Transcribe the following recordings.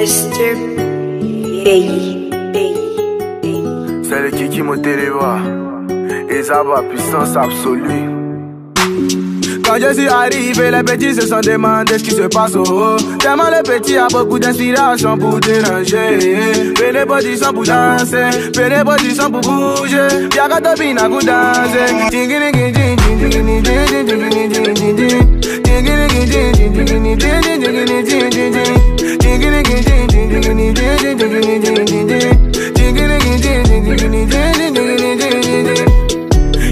Mr. Hey. C'est le Kiki Moteleva, Ezaba, puissance absolue. Quand je suis arrivé, les petits se sont demandé ce qui se passe au haut. Tellement les petits a beaucoup d'inspiration pour déranger. Prenez position pour danser, prenez position pour bouger. Y'a qu'à topiner à vous danser.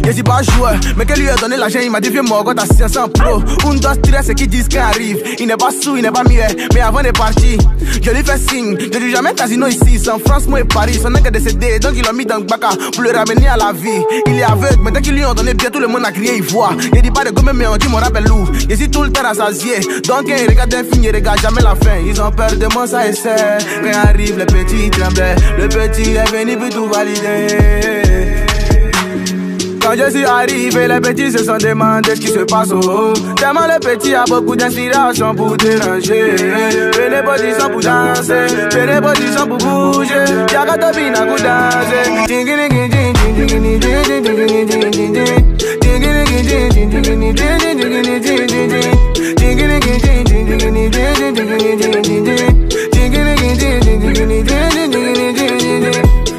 Je suis pas joueur, mais que lui a donné l'argent, il m'a dit viens moi quand t'as 500 pro. Un, deux, trois, c'est qui disent qu'il arrive. Il n'est pas sous, il n'est pas muet, mais avant de partir, je lui fais signe. Je dis jamais casino ici, c'est en France, moi et Paris. Son n'est que décédé, donc il l'a mis dans le bac pour le ramener à la vie. Il est aveugle, mais dès qu'il lui a donné bien, tout le monde a crié, il voit. Il dit pas de gomme, mais on dit mon rappel lourd. Je suis tout le temps rassasié, donc il regarde un film, il regarde jamais la fin. Ils ont peur de moi, ça essaie. Quand arrive, le petit tremblait, le petit est venu pour tout valider. Quand je suis arrivé, les petits se sont demandé ce qui se passe au haut. Tellement les petits a beaucoup d'inspiration pour déranger. Prenez position pour danser, prenez position pour bouger. Y'a qu'à topiner à vous danser.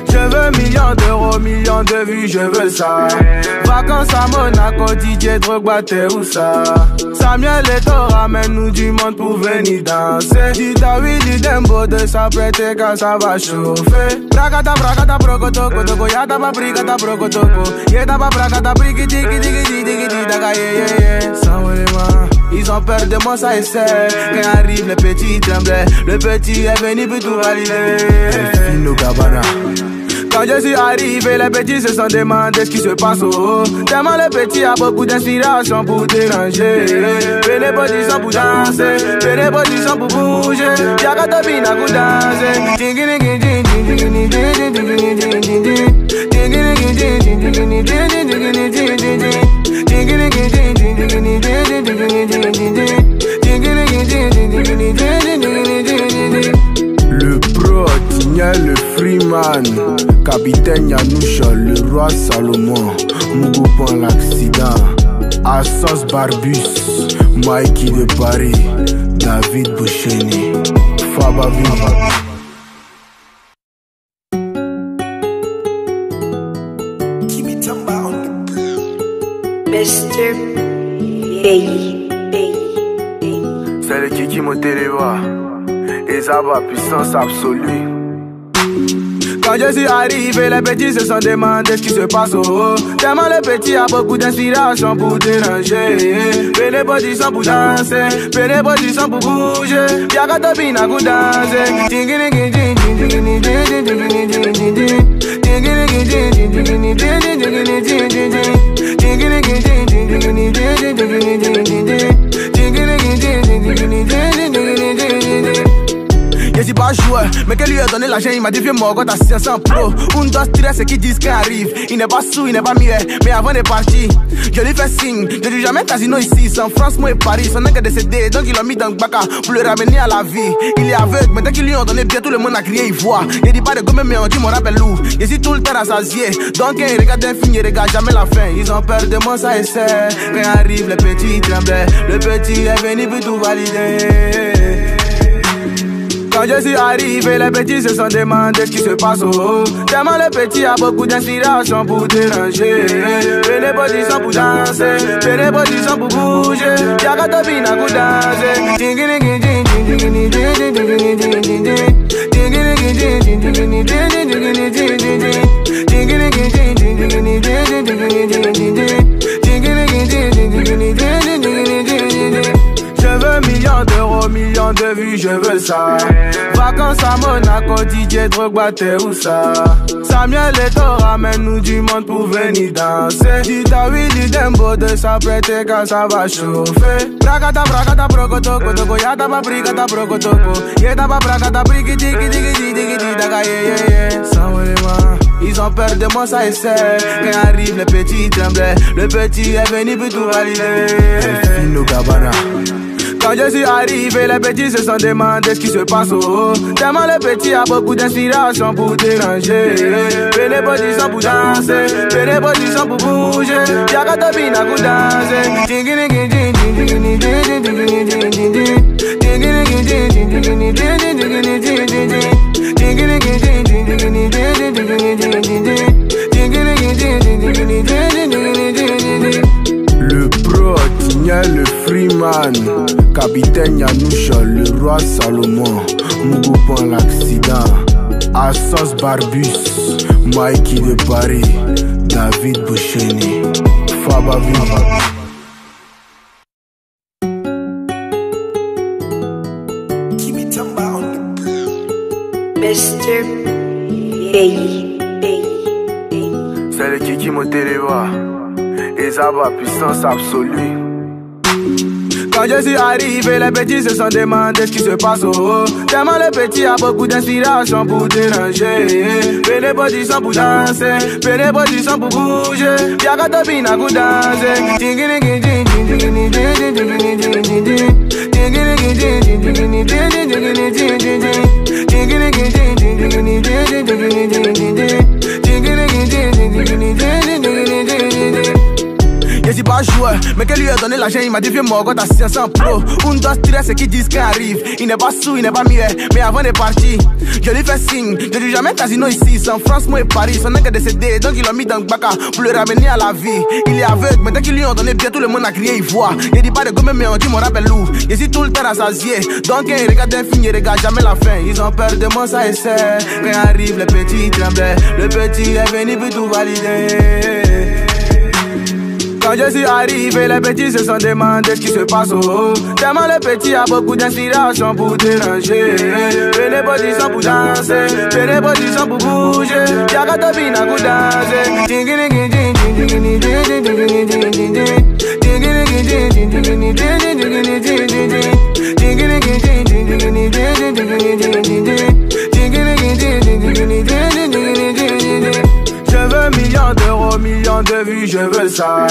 Je veux millions d'euros, millions de vues, je veux ça. Vacances à Monaco, DJ Drogba, t'es où ça? Samuel Eto'o ramène-nous du monde pour venir danser. Si t'as Willy Dembo de s'apprêter quand ça va chauffer. Bragata, bragata, brokotoko, toko, yata pa brigata, brokotoko. Yeta pa bragata, brigiti, digi, digi, digi, daga, yeah. Sans vraiment, ils ont peur de moi, ça essaie. Quand arrive le petit tremblait, le petit est venu pour tout valider. Fino Gabbana. Quand je suis arrivé, les petits se sont demandé ce qui se passe au haut. Tellement les petits a beaucoup d'inspiration pour déranger. Prenez position pour danser, prenez position pour bouger. Y'a qu'à topiner à vous danser. Le pro, Tigna, le Freeman, Capitaine Yanoucha, le roi Salomon, Mougoupan l'accident, Assos Barbus, Mikey de Paris, David Boucheni, Fabavi. Mr. Hey. C'est le Kiki Moteleva, Ezaba, puissance absolue. Quand je suis arrivé, les petits se sont demandé ce qui se passe au haut. Tellement les petits a beaucoup d'inspiration pour déranger. Prenez position pour danser, prenez position pour bouger. Y'a qu'à topiner à vous danser. Je suis pas joueur, mais que lui a donné l'argent, il m'a dit viens moi quand t'as 500 pro. Un, deux, trois, c'est qui disent qu'il arrive. Il n'est pas sous, il n'est pas muet, mais avant de partir, je lui fais signe. Je dis jamais casino ici, c'est en France, moi et Paris. Son n'est que décédé, donc il l'a mis dans le bac pour le ramener à la vie. Il est aveugle, mais dès qu'il lui a donné bien, tout le monde a crié, il voit. Il dit pas de gomme, mais on dit mon rappel lourd. Je suis tout le temps rassasié, donc il regarde un film, il regarde jamais la fin. Ils ont peur de moi, ça essaie. Quand arrive le petit tremblait, le petit est venu pour tout valider. Quand je suis arrivé, les petits se sont demandé ce qui se passe au haut. Tellement les petits a beaucoup d'inspiration pour déranger. Prenez position pour danser, prenez position pour bouger. Y'a qu'à topiner à vous danser. Je veux millions d'euros, millions de vues, je veux ça. Vacances à Monaco, DJ Drogba, t'es où ça? Samuel Eto'o ramène-nous du monde pour venir danser. Si t'as Willy Dembo de s'apprêter quand ça va chauffer. Bragata, bragata, brokotoko, toko, yata pa brigata, brokotoko. Yeta pa bragata, brigiti, digi, digi, digi, daga, yeah. Sans vraiment, ils ont peur de moi, ça essaie. Quand arrive le petit tremblait, le petit est venu pour tout valider. Fino Gabbana. Quand je suis arrivé, les petits se sont demandé ce qui se passe au haut. Tellement le petit a beaucoup d'inspiration pour déranger. Fais les positions pour danser, fais les positions pour bouger. Y'a qu'à te bina pour danser. Le pro, Tigna, le Freeman, capitaine Yanoucha, le roi Salomon, Mougoupan l'accident, Assos Barbus, Mikey de Paris, David Boucheni, Faba Viva. Mr. Bay. C'est le Kiki Moteleva, Ezaba, puissance absolue. Quand je suis arrivé, les petits se sont demandé ce qui se passe au haut. Tellement le petit a beaucoup d'inspiration pour déranger. Fais les positions pour danser, fais les positions pour bouger. Y'a qu'à te bina pour danser. Je suis pas joueur, mais que lui a donné l'argent, il m'a dit viens moi quand t'as 500 pro. Un, deux, stress, c'est qui disent qu'il arrive. Il n'est pas sous, il n'est pas muet, mais avant de partir, je lui fais signe. Je dis jamais casino ici, c'est en France, moi et Paris. Son nez est décédé, donc il l'a mis dans le baka pour le ramener à la vie. Il est aveugle, maintenant qu'ils lui ont donné bien, tout le monde a crié, il voit. Il dit pas de gomme, mais on dit mon rappel lourd. Je suis tout le temps rassasié, donc il regarde un film, il regarde jamais la fin. Ils ont peur de moi, ça essaie. Quand arrive, le petit tremblait, le petit est venu pour tout valider. Quand je suis arrivé, les petits se sont demandé ce qui se passe au haut. Tellement le petit a beaucoup d'inspiration pour déranger. Fais les positions pour danser, fais les positions pour bouger. Y'a qu'à te bina pour danser. Je veux millions d'euros, millions de vues, je veux ça.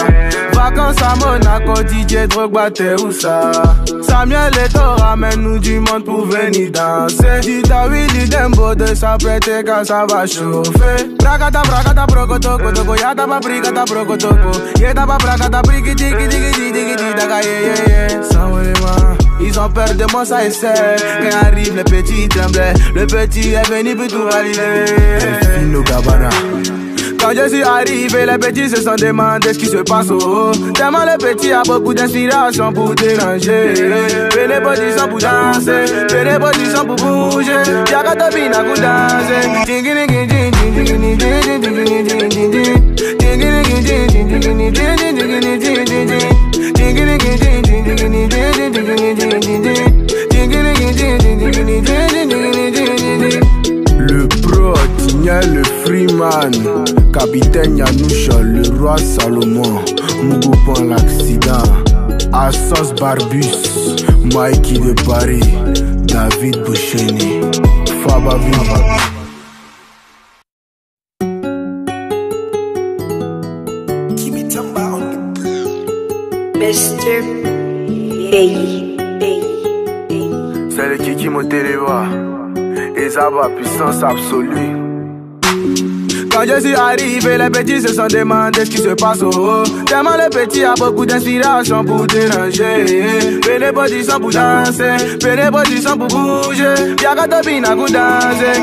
Vacances à Monaco, DJ Drogba, t'es où ça? Samuel Eto'o ramène-nous du monde pour venir danser. Si t'as Willy Dembo de s'apprêter quand ça va chauffer. Bragata, bragata, brocoto, kotoko, yata pa brigata, brocotoko. Yeta pa bragata, brigiti, giti, giti, giti, daga, yeah. Sans vraiment, ils ont peur de moi, ça essaie. Quand arrive le petit tremblait, le petit est venu pour tout valider. Fino Gabbana. Quand je suis arrivé, les petits se sont demandé ce qui se passe au haut. Tellement le petit a beaucoup d'inspiration pour déranger. Fais les positions pour danser, fais les positions pour bouger. Y'a qu'à te bina pour danser. Le pro, Tigna, le Freeman, capitaine Yanoucha, le roi Salomon, Mougoupan l'accident, Assos Barbus, Mikey de Paris, David Boucheni, Faba Viva. Mr. Bay. C'est le Kiki Moteleva, Ezaba, puissance absolue. Quand je suis arrivé, les petits se sont demandé ce qui se passe au haut. Tellement le petit a beaucoup d'inspiration pour déranger. Fais les positions pour danser, fais les positions pour bouger. Y'a qu'à te bina pour danser.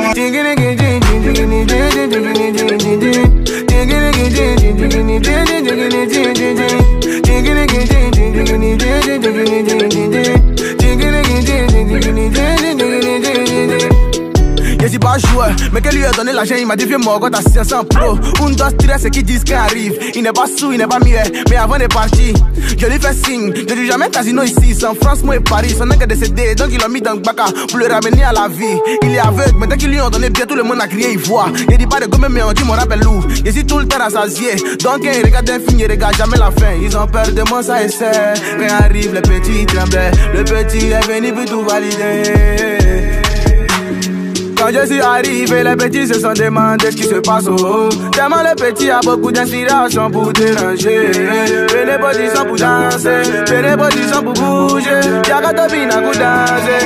Je suis pas joueur, mais que lui a donné l'argent, il m'a dit viens moi quand t'as 500 pro. Un, deux, stress, c'est qui disent qu'il arrive. Il n'est pas sous, il n'est pas muet, mais avant de partir, je lui fais signe. Je dis jamais casino ici, c'est en France, moi et Paris. Son nez est décédé, donc il l'a mis dans le baka pour le ramener à la vie. Il est aveugle, maintenant qu'ils lui ont donné bien, tout le monde a crié, il voit. Il dit pas de gomme, mais on dit mon rappel lourd. Je suis tout le temps rassasié, donc il regarde un film, il regarde jamais la fin. Ils ont peur de moi, ça essaie. Quand arrive le petit tremblait, le petit est venu pour tout valider. Quand je suis arrivé, les petits se sont demandé ce qui se passe au haut. Tellement le petit a beaucoup d'inspiration pour déranger. Prenez position pour danser, prenez position pour bouger. Y'a qu'à topiner à coup danser.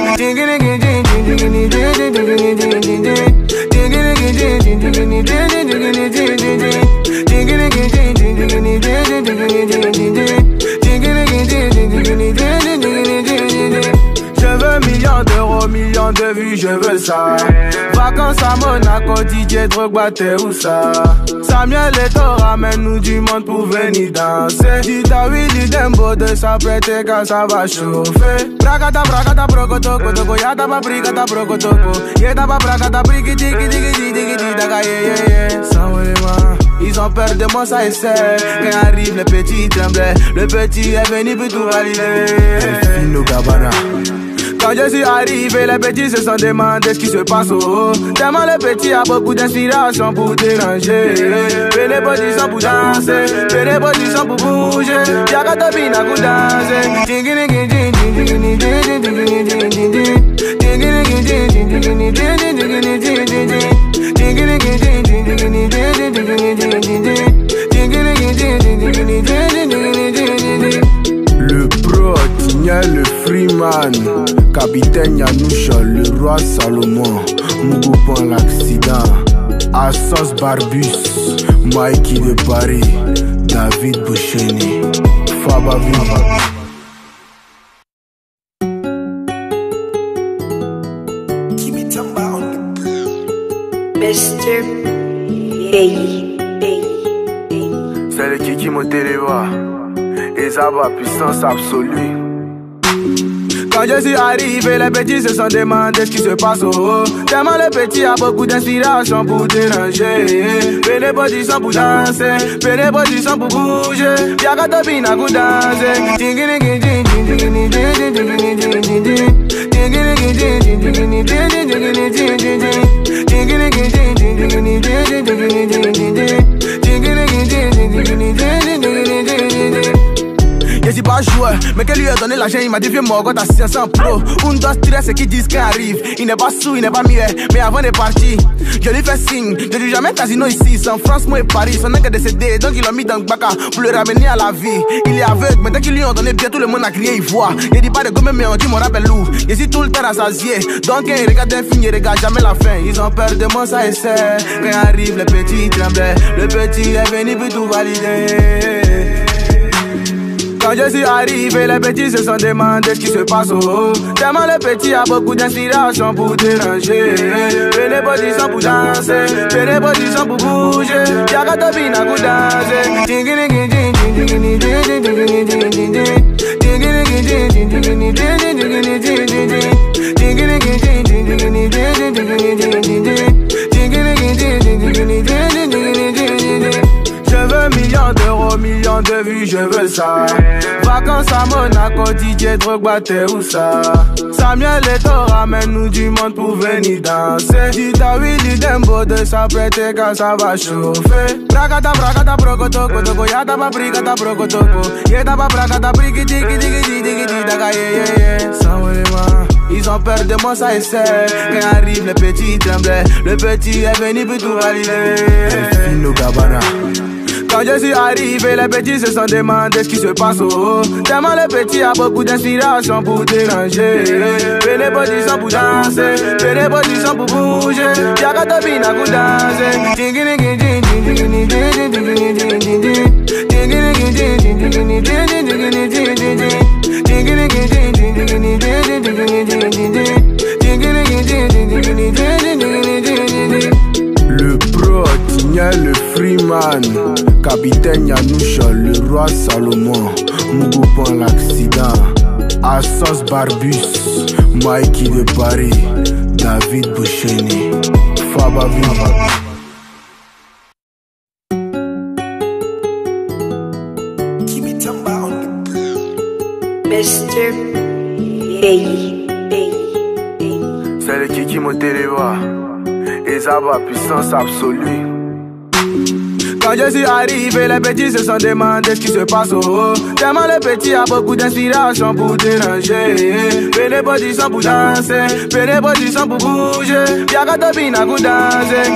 Je veux millions d'euros, millions de vues, je veux ça. Vacances à Monaco, DJ Drogba, t'es où ça? Samuel Eto'o, ramène-nous du monde pour venir danser. Dis ta Willy Dembo de s'apprêter quand ça va chauffer. Bragata, bragata, brokotoko, toko, yata pa brigata, brokotoko. Yeta pa bragata, brigiti, digi, digi, digi, daga, yeah. Sans vraiment, ils ont peur de moi, ça essaie. Quand arrive le petit tremblait, le petit est venu pour tout valider. Fino Gabbana. Quand je suis arrivé, les petits se sont demandé ce qui se passe au haut. Tellement le petit a beaucoup d'inspiration pour déranger. Prenez position pour danser, prenez position pour bouger. Y'a qu'à topiner à coup danser. Le pro, Tignel, le Freeman, Capitaine Yanoucha, le roi Salomon, Mougoupan l'accident, Assos Barbus, Mikey de Paris, David Boucheni, Fabavi. Mr. Bayi. C'est le Kiki Moteleva, Ezaba, puissance absolue. Quand je suis arrivé, les petits se sont demandé ce qui se passe au haut. Tellement le petit a beaucoup d'inspiration pour déranger. Prenez position pour danser, prenez position pour bouger. Y'a qu'à topiner à coup danser. Je suis pas joueur, mais que lui a donné l'argent, il m'a dit viens mon gars, t'as 500 pro. Un, deux, stress, c'est qui disent qu'il arrive. Il n'est pas sous, il n'est pas muet, mais avant de partir, je lui fais signe. Je dis jamais casino ici, c'est en France, moi et Paris. Son nègre est décédé, donc il l'a mis dans le baka pour le ramener à la vie. Il est aveugle, mais dès qu'ils lui ont donné bien, tout le monde a crié, il voit. Il dit pas de gomme, mais on dit mon rappel lourd. Je suis tout le temps rassasié, donc quand il regarde un film, il regarde jamais la fin. Ils ont peur de moi, ça essaie. Quand arrive le petit tremblait, le petit est venu pour tout valider. Quand je suis arrivé, les petits se sont demandé ce qui se passe au haut. Tellement le petit a beaucoup d'inspiration pour déranger. Prenez position pour danser, prenez position pour bouger. Y'a qu'à topiner à coup danser. Je veux millions d'euros, millions de vues, je veux ça. Vacances à Monaco, DJ Drogba, t'es où ça? Samuel Eto'o, ramène-nous du monde pour venir danser. Dis ta Willy Dembo de s'apprêter quand ça va chauffer. Bragata, bragata, brokotoko, toko, yata pa brigata, brokotoko. Yeta pa bragata, brigiti, digi, digi, digi, daga, yeah. Sans vraiment, ils ont peur de moi, ça essaie. Quand arrive le petit tremblait, le petit est venu pour tout valider. Fino Gabbana. Quand je suis arrivé, les petits se sont demandé ce qui se passe au haut. Tellement le petit a beaucoup d'inspiration pour déranger. Prenez position pour danser, prenez position pour bouger. Y'a qu'à topiner à coup danser. Le pro, Tignel, le Freeman, Capitaine Yanoucha, le roi Salomon, Mougoupan l'accident, Assos Barbus, Mikey de Paris, David Boucheni, Fabavi. Mr. Bayi. C'est le Kiki Moteleva, Ezaba, puissance absolue. Quand je suis arrivé, les petits se sont demandé ce qui se passe au haut. Tellement le petit a beaucoup d'inspiration pour déranger. Pene position pour danser, pene position pour bouger. Y'a qu'à topine à coup danser.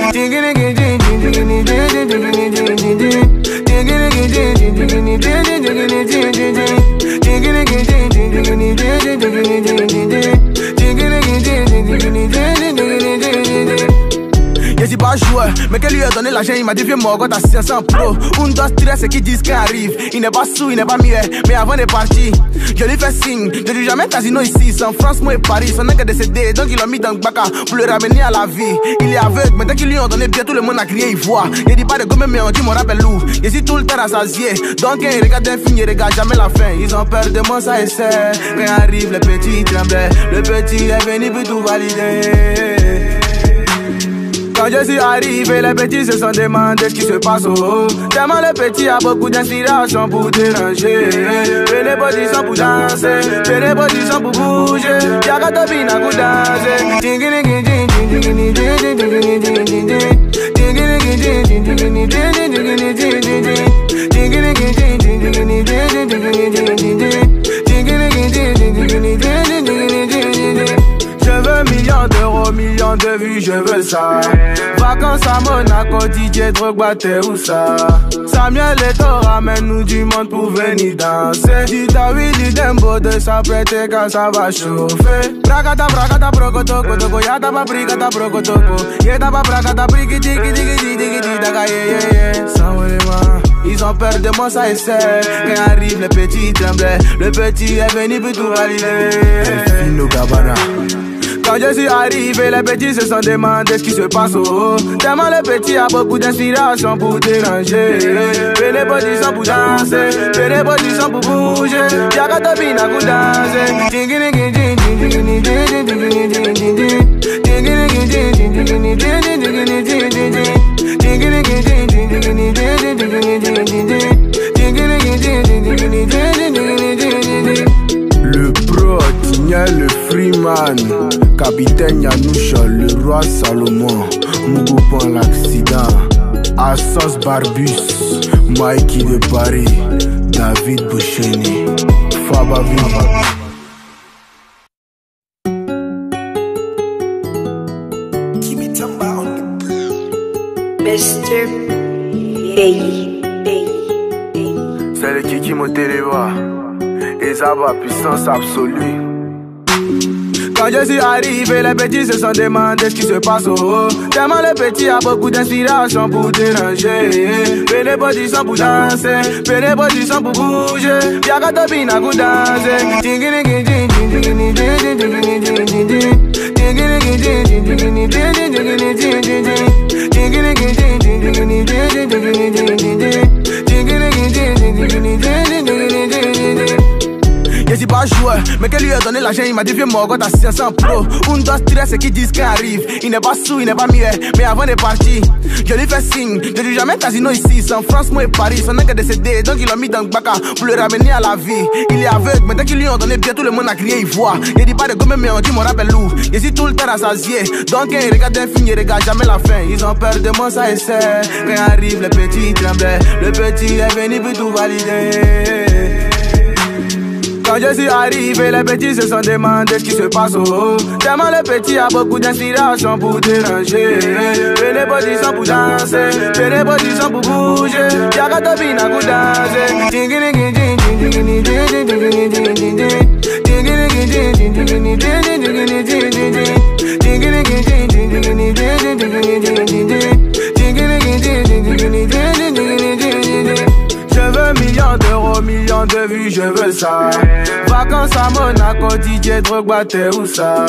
Je suis pas joueur, mais que lui a donné l'argent, il m'a dit viens moi quand t'as 500 pro. Un, deux, stress et qui disent qu'il arrive. Il n'est pas sous, il n'est pas muet, mais avant de partir, je lui fais signe. Je dis jamais casino ici, c'est en France, moi et Paris. Son est décédé, donc il l'a mis dans le bac pour le ramener à la vie. Il est aveugle, mais dès qu'il lui a donné bien, tout le monde a crié, il voit. Il dit pas de gomme, mais on dit mon rappel lourd. Je suis tout le temps rassasié, donc il regarde un film, il regarde jamais la fin. Ils ont peur de moi, ça essaie. Quand arrive, le petit tremblait. Le petit est venu pour tout valider. Quand je suis arrivé, les petits se sont demandé ce qui se passe au haut. Tellement le petit a beaucoup d'inspiration pour déranger. Pene position pour danser, pene position pour bouger. Y'a qu'à topine à coup danser. Je veux millions d'euros, millions de vues, je veux ça. Vacances à Monaco, DJ Drogba, t'es où ça? Samuel Eto'o ramène-nous du monde pour venir danser. Dis ta Willy Dembo de s'apprêter quand ça va chauffer. Bragata, bragata, brocotoko, toko, yata pa brigata, brocotoko. Yeta pa bragata, brigiti, giti, giti, giti, daga, yeah. Sans vraiment, ils ont peur de moi, ça essaie. Quand arrive le petit tremblait, le petit est venu pour tout valider. Fino Gabbana. Quand je suis arrivé, les petits se sont demandé ce qui se passe au haut. Tellement le petit a beaucoup d'inspiration pour déranger. Pene position pour danser, pene position pour bouger. Y'a qu'à topine à coup danser. Le pro, Tigna, le Freeman, Capitaine Yanoucha, le roi Salomon, Mougoupan l'accident, Assos Barbus, Mikey de Paris, David Boucheni, Fabavi. Mr. Bayi. C'est le Kiki Moteleva, et ça va puissance absolue. Quand je suis arrivé, les petits se sont demandé ce qui se passe au haut. Tellement le petit a beaucoup d'inspiration pour déranger. Pene position pour danser, pene position pour bouger. Y'a qu'à topine à coup danser. Je suis pas joueur, mais que lui a donné l'argent, il m'a dit viens moi quand t'as 500 pro. Un, deux, stress et qui disent qu'il arrive. Il n'est pas sous, il n'est pas muet, mais avant de partir, je lui fais signe. Je dis jamais casino ici, c'est en France, moi et Paris. Son est décédé, donc il l'a mis dans le bac pour le ramener à la vie. Il est aveugle, mais dès qu'il lui a donné bien, tout le monde a crié, il voit. Il dit pas de gomme, mais on dit mon rappel lourd. Je suis tout le temps rassasié, donc il regarde un film, il regarde jamais la fin. Ils ont peur de moi, ça essaie. Quand arrive le petit tremblait, le petit est venu pour tout valider. Quand je suis arrivé, les petits se sont demandé ce qui se passe au haut. Tellement le petit a beaucoup d'inspiration pour déranger. Pene position pour danser, pene position pour bouger. Y'a qu'à topine à coup danser. Je veux millions d'euros, millions de vues, je veux ça. Vacances à Monaco, DJ Drogba, t'es où ça?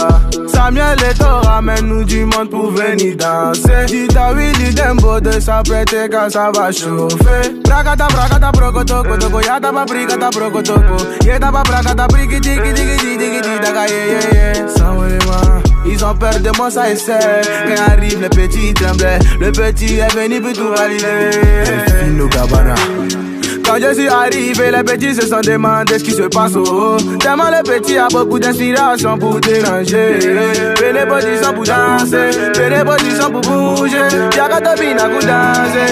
Samuel Eto'o ramène-nous du monde pour venir danser. Dis ta Willy Dembo de s'apprêter quand ça va chauffer. Bragata, bragata, brocotoko, toko, yata pa brigata, brocotoko. Yeta pa bragata, brigiti, giti, giti, giti, daga, yeah. Sans vraiment, ils ont peur de moi, ça essaie. Quand arrive le petit tremblait, le petit est venu pour tout valider. Fino Gabbana. Quand je suis arrivé, les petits se sont demandé ce qui se passe au haut. Tellement le petit a beaucoup d'inspiration pour déranger. Venez position pour danser, venez position pour bouger. Y'a qu'à topine à coup danser.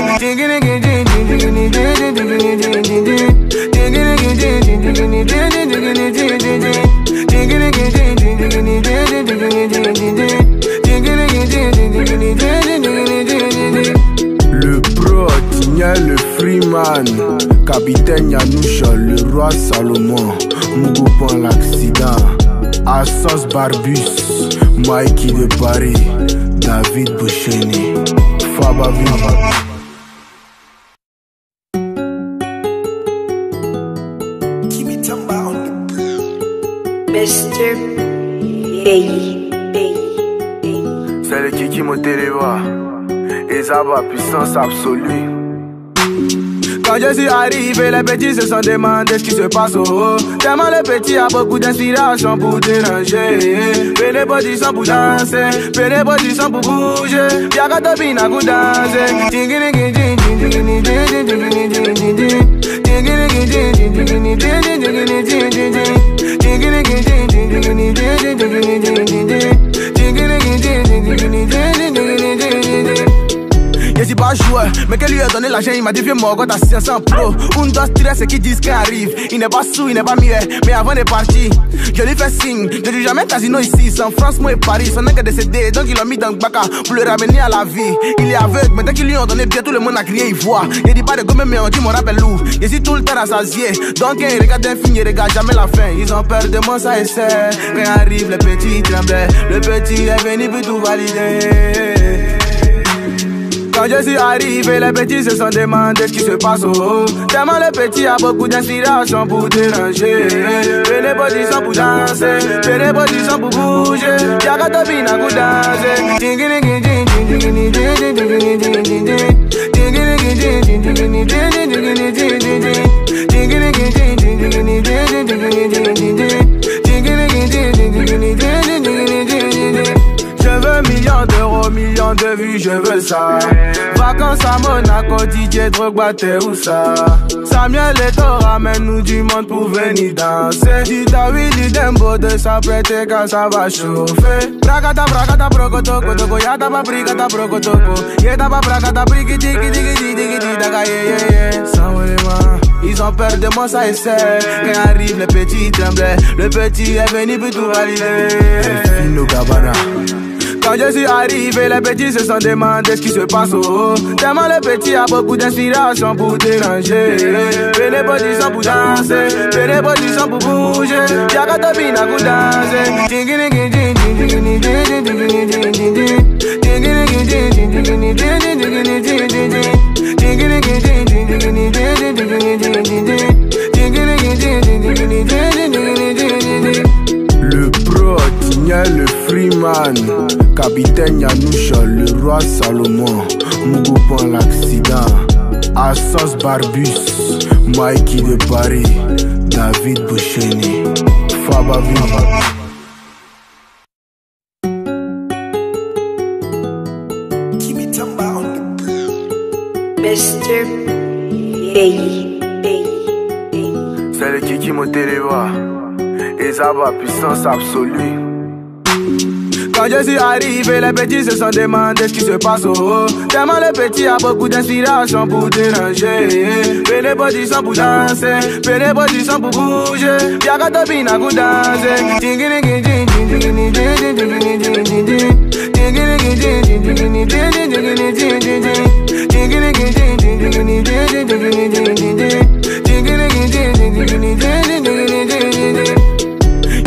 Le pro, Tigna, le Freeman, capitaine Yanoucha, le roi Salomon, Mougoupan l'accident, Assos Barbus, Mikey de Paris, David Boucheni, Fabavi. Mr. Baby. C'est le Kiki Moteleva, Ezaba, puissance absolue. Quand je suis arrivé, les petits se sont demandé ce qui se passe au haut. Tellement le petit a beaucoup d'inspiration pour déranger. Venez position pour danser, venez position pour bouger. Y'a qu'à topine à coup danser. Je suis pas joueur, mais que lui a donné l'argent, il m'a dit viens moi quand t'as 500 pro. Un, deux, stress et qui disent qu'il arrive. Il n'est pas sous, il n'est pas muet, mais avant de partir, je lui fais signe. Je dis jamais casino ici, c'est en France, moi et Paris. Son est décédé, donc il l'a mis dans le baka pour le ramener à la vie. Il est aveugle, mais dès qu'ils lui ont donné bien, tout le monde a crié, il voit. Il dit pas de gomme, mais on dit mon rappel loup. Je suis tout le temps rassasié, donc il regarde un film, il regarde jamais la fin. Ils ont peur de moi, ça essaie. Quand arrive le petit tremblait, le petit est venu pour tout valider. Quand je suis arrivé, les petits se sont demandé ce qui se passe au haut. Tellement le petit a beaucoup d'inspiration pour déranger. Venez position pour danser, venez position pour bouger. Y'a qu'à topine à coup danser. Je veux millions d'euros, millions de vues, je veux ça. Vacances à Monaco, DJ Drogba, t'es où ça? Samuel Eto'o ramène-nous du monde pour venir danser. Si t'as Willy Dembo de s'apprêter quand ça va chauffer. Bragata, bragata, brocotoko, toko, yata pa brigata, brocotoko. Yeta pa bragata, brigiti, giti, giti, giti, daga, yeah. Sans vraiment, ils ont peur de moi, ça essaie. Quand arrive le petit tremblait, le petit est venu pour tout valider. Fino Gabana. Quand je suis arrivé, les petits se sont demandé ce qui se passe au haut. Tellement le petit a beaucoup d'inspiration pour déranger. Venez position pour danser, venez position pour bouger. Y'a qu'à topine à coup danser. Le pro, Tigna, le Freeman, capitaine Yanoucha, le roi Salomon, Mougoupan l'accident, Assos Barbus, Mikey de Paris, David Boucheni, Fabavi. Mr. Baby. C'est le Kiki Moteleva, Ezaba, puissance absolue. Quand je suis arrivé, les petits se sont demandé ce qui se passe au haut. Tellement le petit a beaucoup d'inspiration pour déranger. Venez position pour danser, venez position pour bouger. Y'a qu'à topine à coup danser.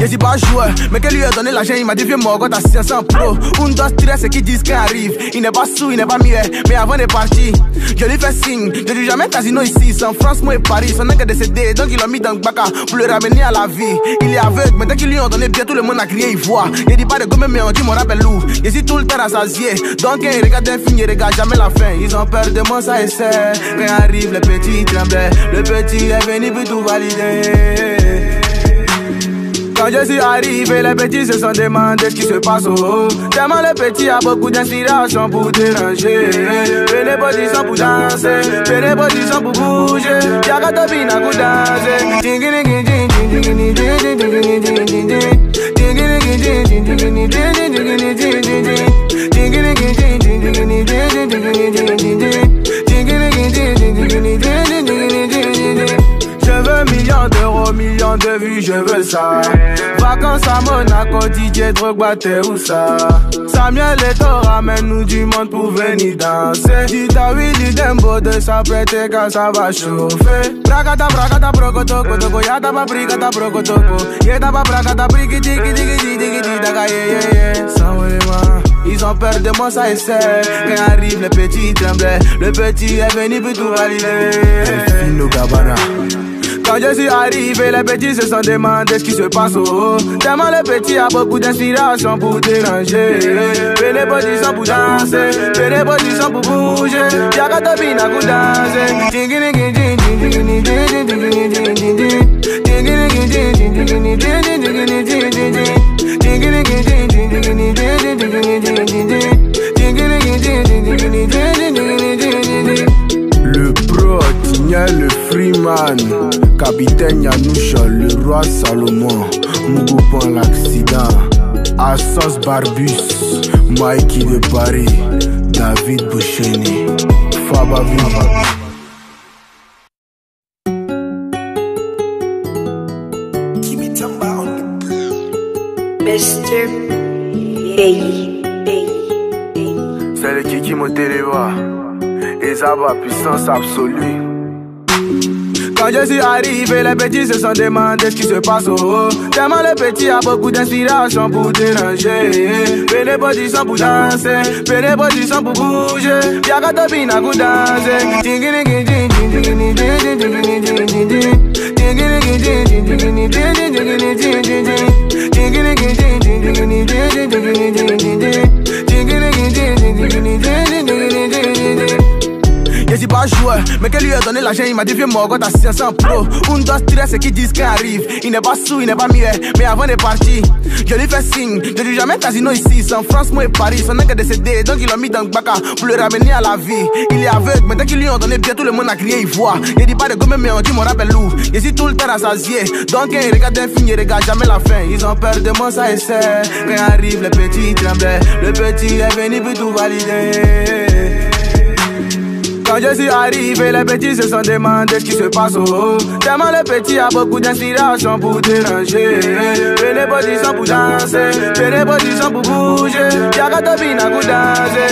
Je suis pas joueur, mais que lui a donné l'argent, il m'a dit viens moi quand t'as 500 pro. Un, deux, stress et qui disent qu'il arrive. Il n'est pas sous, il n'est pas muet, mais avant de partir, je lui fais signe. Je dis jamais casino ici, c'est en France, moi et Paris. Son est décédé, donc il l'a mis dans le baka pour le ramener à la vie. Il est aveugle, mais dès qu'ils lui ont donné bien, tout le monde a crié, il voit. Il dit pas de gomme, mais on dit mon rappel loup. Je suis tout le temps rassasié, donc il regarde un film, il regarde jamais la fin. Ils ont peur de moi, ça essaie. Quand arrive le petit tremblait, le petit est venu pour tout valider. Quand Quand je suis arrivé, les petits se sont demandé ce qui se passe au haut. Tellement le petit a beaucoup d'inspiration pour déranger. Fais les positions pour danser, fais les positions pour bouger. Y'a qu'à topina pour danser. Je veux millions d'euros, millions de vues, je veux ça. Vacances à Monaco, DJ Drogba, t'es où ça? Samuel Eto'o, ramène-nous du monde pour venir danser. Dis ta Willy Dembo de s'apprêter quand ça va chauffer. Bracata, bracata, brocotoko, toko, yata pa bricata, brocotoko. Yeta pa bracata, briciti, kiti, kiti, kiti, daga, yeah. Sans vraiment, ils ont peur de moi, ça essaie. Quand arrive le petit tremblait, le petit est venu pour tout valider. Fino Gabbana. Quand je suis arrivé, les petits se sont demandé ce qui se passe au haut. Tellement le petit a beaucoup d'inspiration pour déranger. Fais les positions pour danser, fais les positions pour bouger. Y'a qu'à topina pour danser. Le pro, Tigna, le Freeman, capitaine Yanoucha, le roi Salomon, Mougoupan l'accident, Assos Barbus, Mikey de Paris, David Boucheni, Fabavi. Mr. Hey. C'est le Kiki Moteleva, Ezaba, puissance absolue. Quand je suis arrivé, les petits se sont demandé ce qui se passe au haut. Tellement le petit a beaucoup d'inspiration pour déranger. Fais les positions pour danser, fais les positions pour bouger. Y'a qu'à topina pour danser. Je suis pas joueur, mais qu'elle lui a donné l'argent, il m'a dit viens moi quand t'as 500 pro. Un dos stress qui disent qu'il arrive. Il n'est pas sous, il n'est pas muet, mais avant de partir, je lui fais signe. Je dis jamais casino ici, c'est en France, moi et Paris. Son est décédé, donc il l'a mis dans le baca pour le ramener à la vie. Il est aveugle, mais dès qu'ils lui ont donné bien, tout le monde a crié, il voit. Il dit pas de gomme, mais on dit mon rappel loup. Je suis tout le temps rassasié, donc quand il regarde un film, il regarde jamais la fin. Ils ont peur de moi, ça essaie. Quand arrive le petit tremblait, le petit est venu pour tout valider. Quand je suis arrivé, les petits se sont demandé ce qui se passe au haut. Tellement le petit a beaucoup d'inspiration pour déranger. Fais les positions pour danser, fais les positions pour bouger. Y'a qu'à topina pour danser.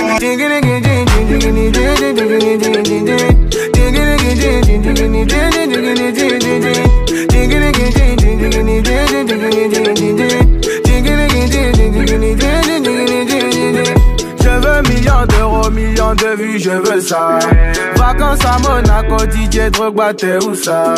Je veux millions d'euros, millions de vues, je veux ça. Vacances à Monaco, DJ Drogba, t'es où ça?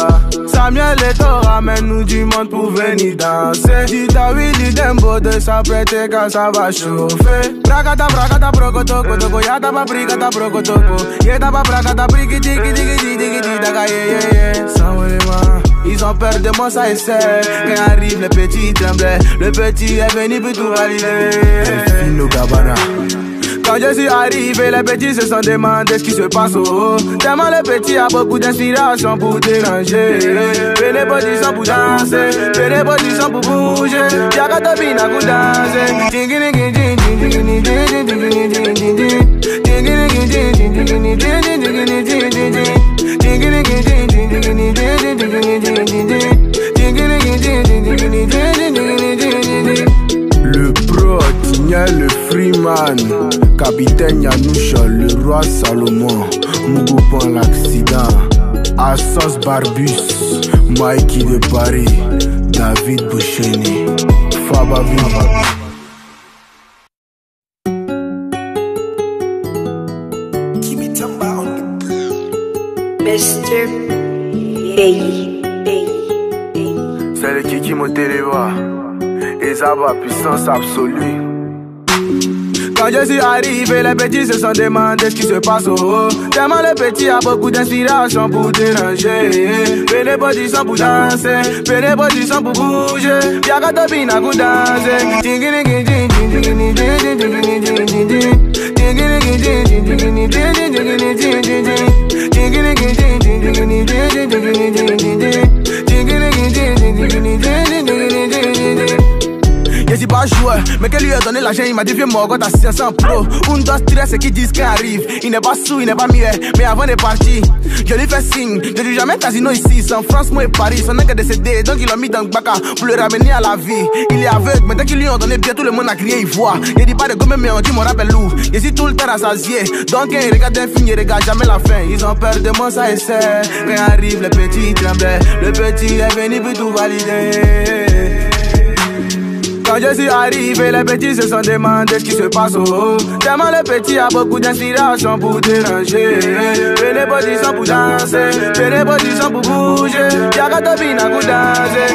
Samuel Eto'o, ramène-nous du monde pour venir danser. Dis ta Willy Dembo de s'apprêter quand ça va chauffer. Bracata, bracata, brocotoko, toko, yata pa bricata, brocotoko. Yeta pa bracata, briciti, kiti, kiti, kiti, daga, yeah. Sans vraiment, ils ont peur de moi, ça essaie. Quand arrive le petit tremblait, le petit est venu pour tout valider. Fino Gabbana. Quand je suis arrivé, les petits se sont demandé ce qui se passe au haut. Tellement le petit a beaucoup d'inspiration pour déranger. Fais les positions pour danser, fais les positions pour bouger. Y'a qu'à topina pour danser. Le pro, Tigna, le Freeman, capitaine Yanoucha, le roi Salomon, Mougoupan l'accident, Assos Barbus, Mikey de Paris, David Boucheni, Fabavi. Mr. Hey. C'est le Kiki Moteleva, Ezaba, puissance absolue. Quand je suis arrivé, les petits se sont demandé ce qui se passe au haut. Tellement le petit a beaucoup d'inspiration pour déranger. Pene position pour danser, pene position pour bouger. Y'a qu'à topina pour danser. Je suis pas joueur, mais qu'elle lui a donné l'argent, il m'a dit viens moi quand t'as 500 pro. Un, deux, trois, c'est qui disent qu'il arrive. Il n'est pas sous, il n'est pas muet, mais avant de partir, je lui fais signe. Je dis jamais casino ici, sans France, moi et Paris. Son est décédé, donc il l'a mis dans le baka pour le ramener à la vie. Il est aveugle, mais dès qu'ils lui ont donné bien, tout le monde a crié, il voit. Il dit pas de gomme, mais on dit mon rappel loup. Je suis tout le temps rassasié, donc quand il regarde un film, il regarde jamais la fin. Ils ont peur de moi, ça essaie. Quand arrive le petit tremblait, le petit est venu pour tout valider. Quand je suis arrivé, les petits se sont demandé ce qui se passe au haut. Tellement le petit a beaucoup d'inspiration pour déranger. Pene position pour danser, pene position pour bouger. Y'a qu'à topina pour danser.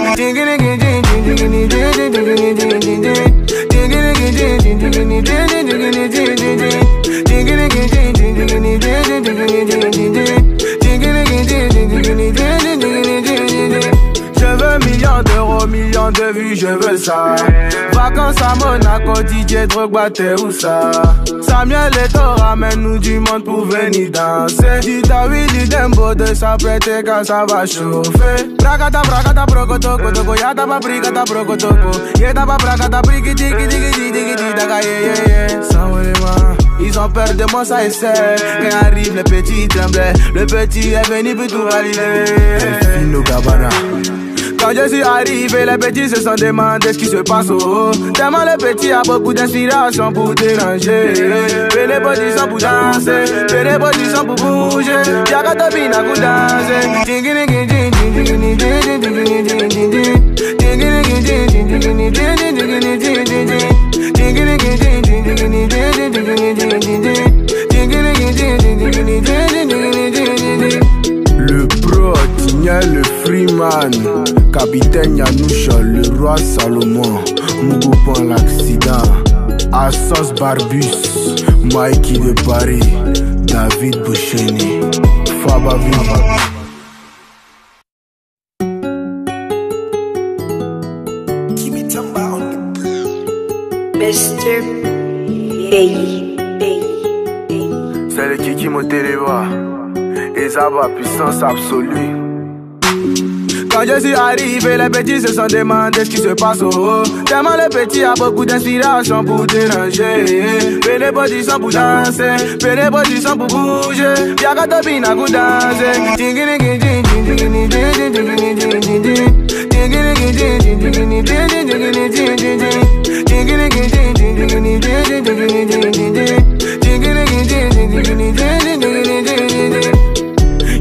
Je veux millions d'euros, millions de vues, je veux ça. Vacances à Monaco, DJ Drogba, t'es où ça? Samuel Eto'o, ramène-nous du monde pour venir danser. Si t'as Willy Dembo de s'apprêter quand ça va chauffer. Bracata, bracata, brocotoko, toko, yata pa bricata, brocotoko. Yeta pa bracata, briki, tiki, tiki, tiki, tiki, daga, yeah. Sans vraiment, ils ont peur de moi, ça essaie. Quand arrive le petit tremblait, le petit est venu pour tout valider. Fino Gabbana. Quand je suis arrivé, les petits se sont demandé ce qui se passe au haut. Tellement le petit a beaucoup d'inspiration pour déranger. Pene position pour danser, pene position pour bouger. Y'a qu'à topina pour danser. Le pro, Tigna le Freeman, Capitaine Yanoucha, le roi Salomon, Mougoupan l'accident, Assos Barbus, Mikey de Paris, David Boucheni, Fabavi. Mr. Bayi. C'est le Kiki Moteleva, et ça va puissance absolue. Quand je suis arrivé, les petits se sont demandé ce qui se passe au haut. Tellement le petit a beaucoup d'inspiration pour déranger. Pene position pour danser, pene position pour bouger. Y'a qu'à topina pour danser.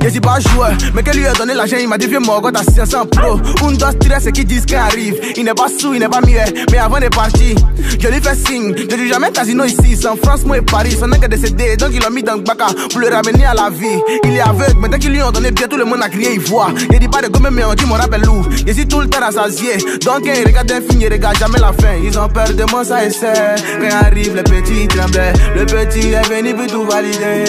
Je suis pas joueur, mais qu'elle lui a donné l'argent, il m'a dit viens moi quand t'as 500 pro. Un, deux, trois, c'est qui disent qu'il arrive. Il n'est pas sous, il n'est pas muet, mais avant de partir, je lui fais signe. Je dis jamais casino ici, sans France, moi et Paris. Son est décédé, donc il l'a mis dans le baka pour le ramener à la vie. Il est aveugle, mais dès qu'ils lui ont donné bien, tout le monde a crié, il voit. Il dit pas de gomme, mais on dit mon rappel loup. Je suis tout le temps rassasié, donc quand il regarde un film, il regarde jamais la fin. Ils ont peur de moi, ça essaie. Quand arrive le petit tremblait, le petit est venu pour tout valider.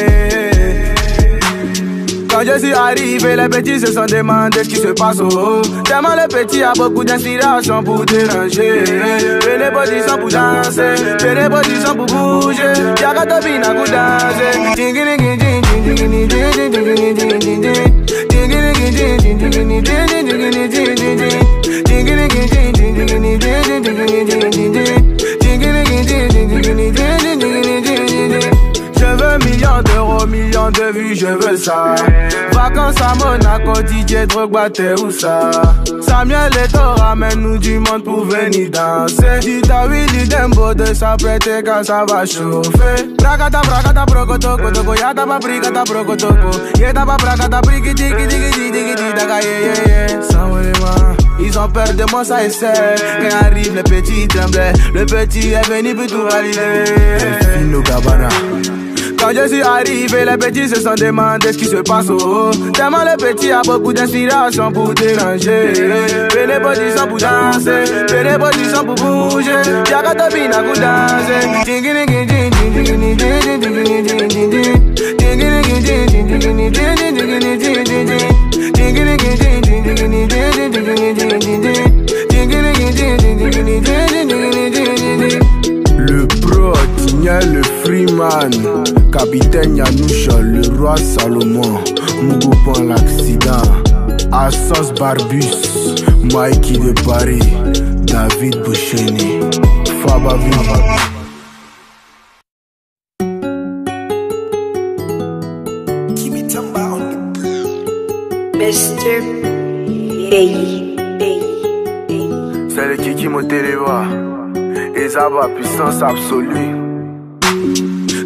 Quand je suis arrivé, les petits se sont demandé ce qui se passe au haut. Tellement le petit a beaucoup d'inspiration pour déranger. Pene position pour danser, pene position pour bouger. Y'a qu'à topina pour danser. Je veux millions d'euros, millions de vues, je veux ça. Vacances à Monaco, DJ Drogba, t'es où ça? Samuel Eto'o, ramène-nous du monde pour venir danser. Si t'as Willy Dembo de s'apprêter quand ça va chauffer. Bracata, bracata, brocotoko, toko, yata pa bricata, brocotoko. Yeta pa bracata, briki, tiki, tiki, tiki, tiki, daga, yeah. Sans vraiment, ils ont peur de moi, ça essaie. Quand arrive le petit tremblait, le petit est venu pour tout valider. Fino Gabbana. Quand je suis arrivé, les petits se sont demandé ce qui se passe au haut. Tellement le petit a beaucoup d'inspiration pour déranger. Pene position pour danser, pene position pour bouger. Y'a qu'à topina pour danser. Le pro, Tigna le Freeman, capitaine Yanoucha, le roi Salomon, Mugupan l'accident, Assos Barbus, Mikey de Paris, David Boucheni, Fabavi. Mr. Hey. C'est le Kiki Moteleva, Ezaba, puissance absolue.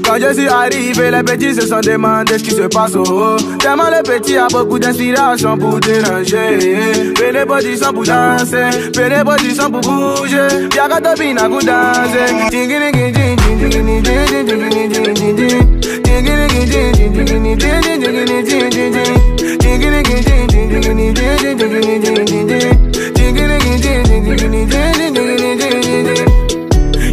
Quand je suis arrivé, les petits se sont demandé ce qui se passe au haut. Tellement le petit a beaucoup d'inspiration pour déranger. Pene position pour danser, pene position pour bouger. Y'a topina pour danser.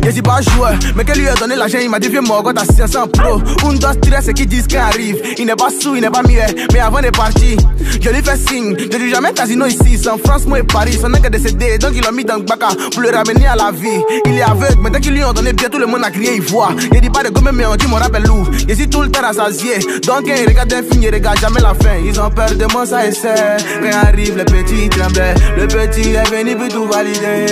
Je suis pas joueur, mais qu'elle lui a donné l'argent, il m'a dit viens moi quand t'as 500 pro. Un dos stress qui disent qu'il arrive. Il n'est pas sous, il n'est pas muet, mais avant de partir, je lui fais signe. Je dis jamais casino ici, sans France, moi et Paris. Son n'est que décédé, donc il l'a mis dans le baka pour le ramener à la vie. Il est aveugle, mais dès qu'ils lui ont donné bien, tout le monde a crié, il voit. Il dit pas de gomme, mais on dit mon rappel loup. Je suis tout le temps rassasié, donc il regarde un film, il regarde jamais la fin. Ils ont peur de moi, ça essaie. Quand arrive, le petit tremblait. Le petit est venu pour tout valider.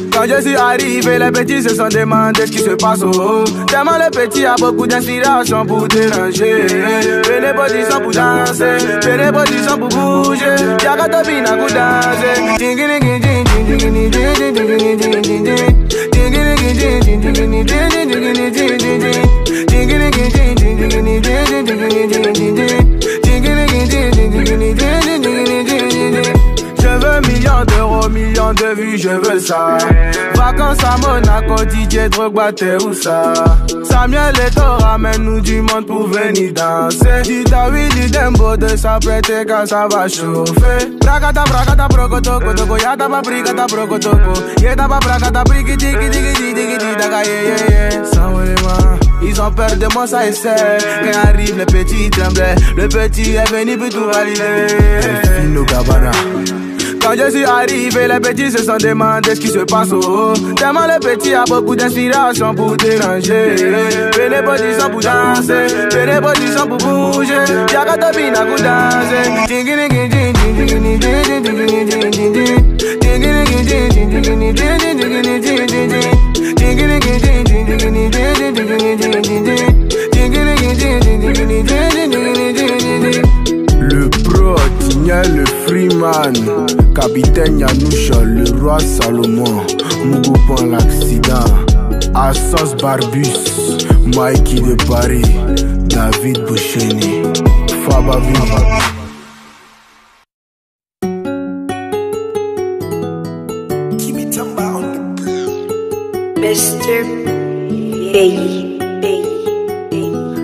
Quand je suis arrivé, les petits se sont demandé ce qui se passe au haut. Tellement le petit a beaucoup d'inspiration pour déranger. Pene position pour danser, pene position pour bouger. Y'a topina pour danser. Je veux millions d'euros, millions de vues, je veux ça. Vacances à Monaco, DJ Drogba, t'es où ça? Samuel Eto'o ramène-nous du monde pour venir danser. Dita Willy Dembo de s'apprêter quand ça va chauffer. Brakata, brakata, brokoto, kotoko, yata pa brikata, brokotoko. Yeta pa brakata, briki, tiki, tiki, tiki, tiki, daga, yeah. Sans vraiment, ils ont peur de moi, ça essaie. Quand arrive le petit tremblait, le petit est venu pour tout valider. Fino Gabana. Quand je suis arrivé, les petits se sont demandé ce qui se passe au haut. Tellement le petit a beaucoup d'inspiration pour déranger. Pene position pour danser, pene position pour bouger. Y'a topina pour danser. Le pro, Tigna le Freeman, capitaine Yanoucha, le roi Salomon, Mugupan l'accident, Assos Barbus, Mikey de Paris, David Boucheni, Fabavi. Mr. Hey.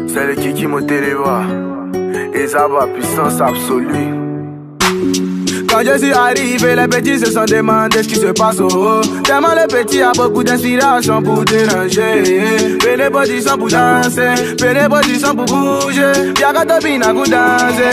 C'est le Kiki Moteleva, Ezaba, puissance absolue. Quand je suis arrivé, les petits se sont demandé ce qui se passe au haut. Tellement le petit a beaucoup d'inspiration pour déranger. Pene position pour danser, pene position pour bouger. Y'a topina pour danser.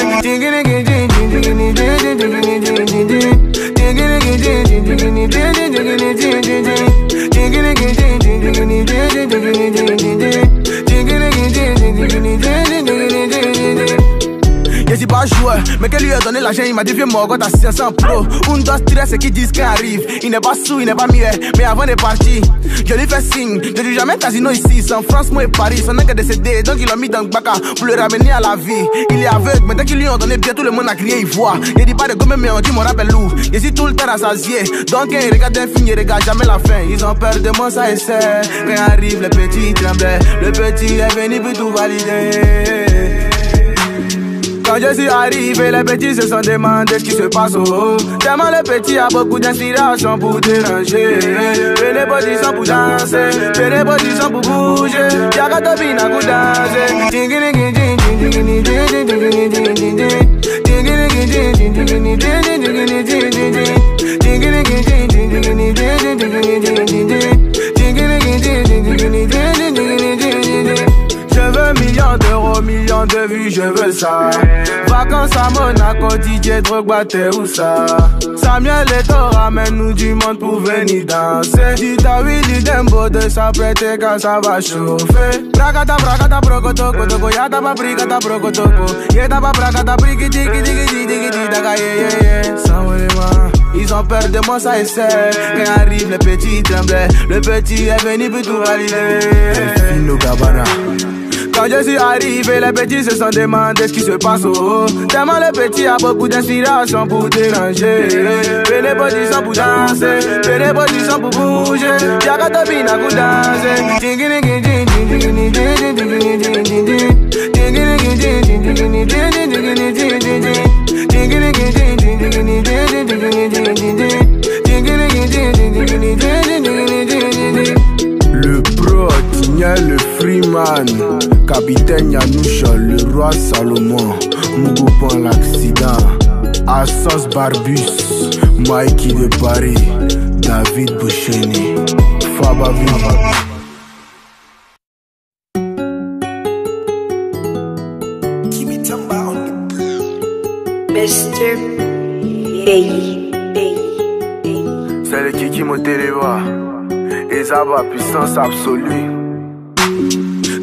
Je suis pas joueur, mais qu'elle lui a donné l'argent, il m'a dit viens moi quand t'as 500 pro. Un dos stress qui disent qu'il arrive. Il n'est pas sous, il n'est pas muet, mais avant de partir, je lui fais signe. Je dis jamais casino ici, sans France, moi et Paris. Son n'est que décédé, donc il l'a mis dans le baka pour le ramener à la vie. Il est aveugle, mais dès qu'ils lui ont donné bien, tout le monde a crié, il voit. Il dit pas de gomme, mais on dit mon rappel loup. Je suis tout le temps rassasié, donc il regarde un film, il regarde jamais la fin. Ils ont peur de moi, ça essaie. Quand arrive, le petit tremblait. Le petit est venu pour tout valider. Quand je suis arrivé, les petits se sont demandé ce qui se passe au haut. Tellement le petit a beaucoup d'inspiration pour déranger. Pene position pour danser, pene position pour bouger. Y'a topina pour danser. à Monaco, DJ Drogba, t'es où ça? Samuel Eto'o, ramène-nous du monde pour venir danser. Dis ta Willy Dembo de s'apprêter quand ça va chauffer. Bragata, bragata, brocoto, kotoko, yata pa brigata, brocotoko. Yeta pa bragata, brigiti, digi, digi, digi, daga, yeah. Ils ont peur de moi, ça et c'est. Quand arrive le petit tremblait, le petit est venu pour tout valider. Fino Gabbana. Quand je suis arrivé, les petits se sont demandé ce qui se passe au haut. Tellement le petit a beaucoup d'inspiration pour déranger. Fais les positions pour danser, fais les positions pour bouger. Y'a qu'à te bina pour danser. Le pro, Tigna, le Freeman, capitaine Yanoucha, le roi Salomon, Mugupan l'accident, Assos Barbus, Mikey de Paris, David Boucheni, Fabavi. Mr. Bayi. C'est le Kiki Moteleva, Ezaba, puissance absolue.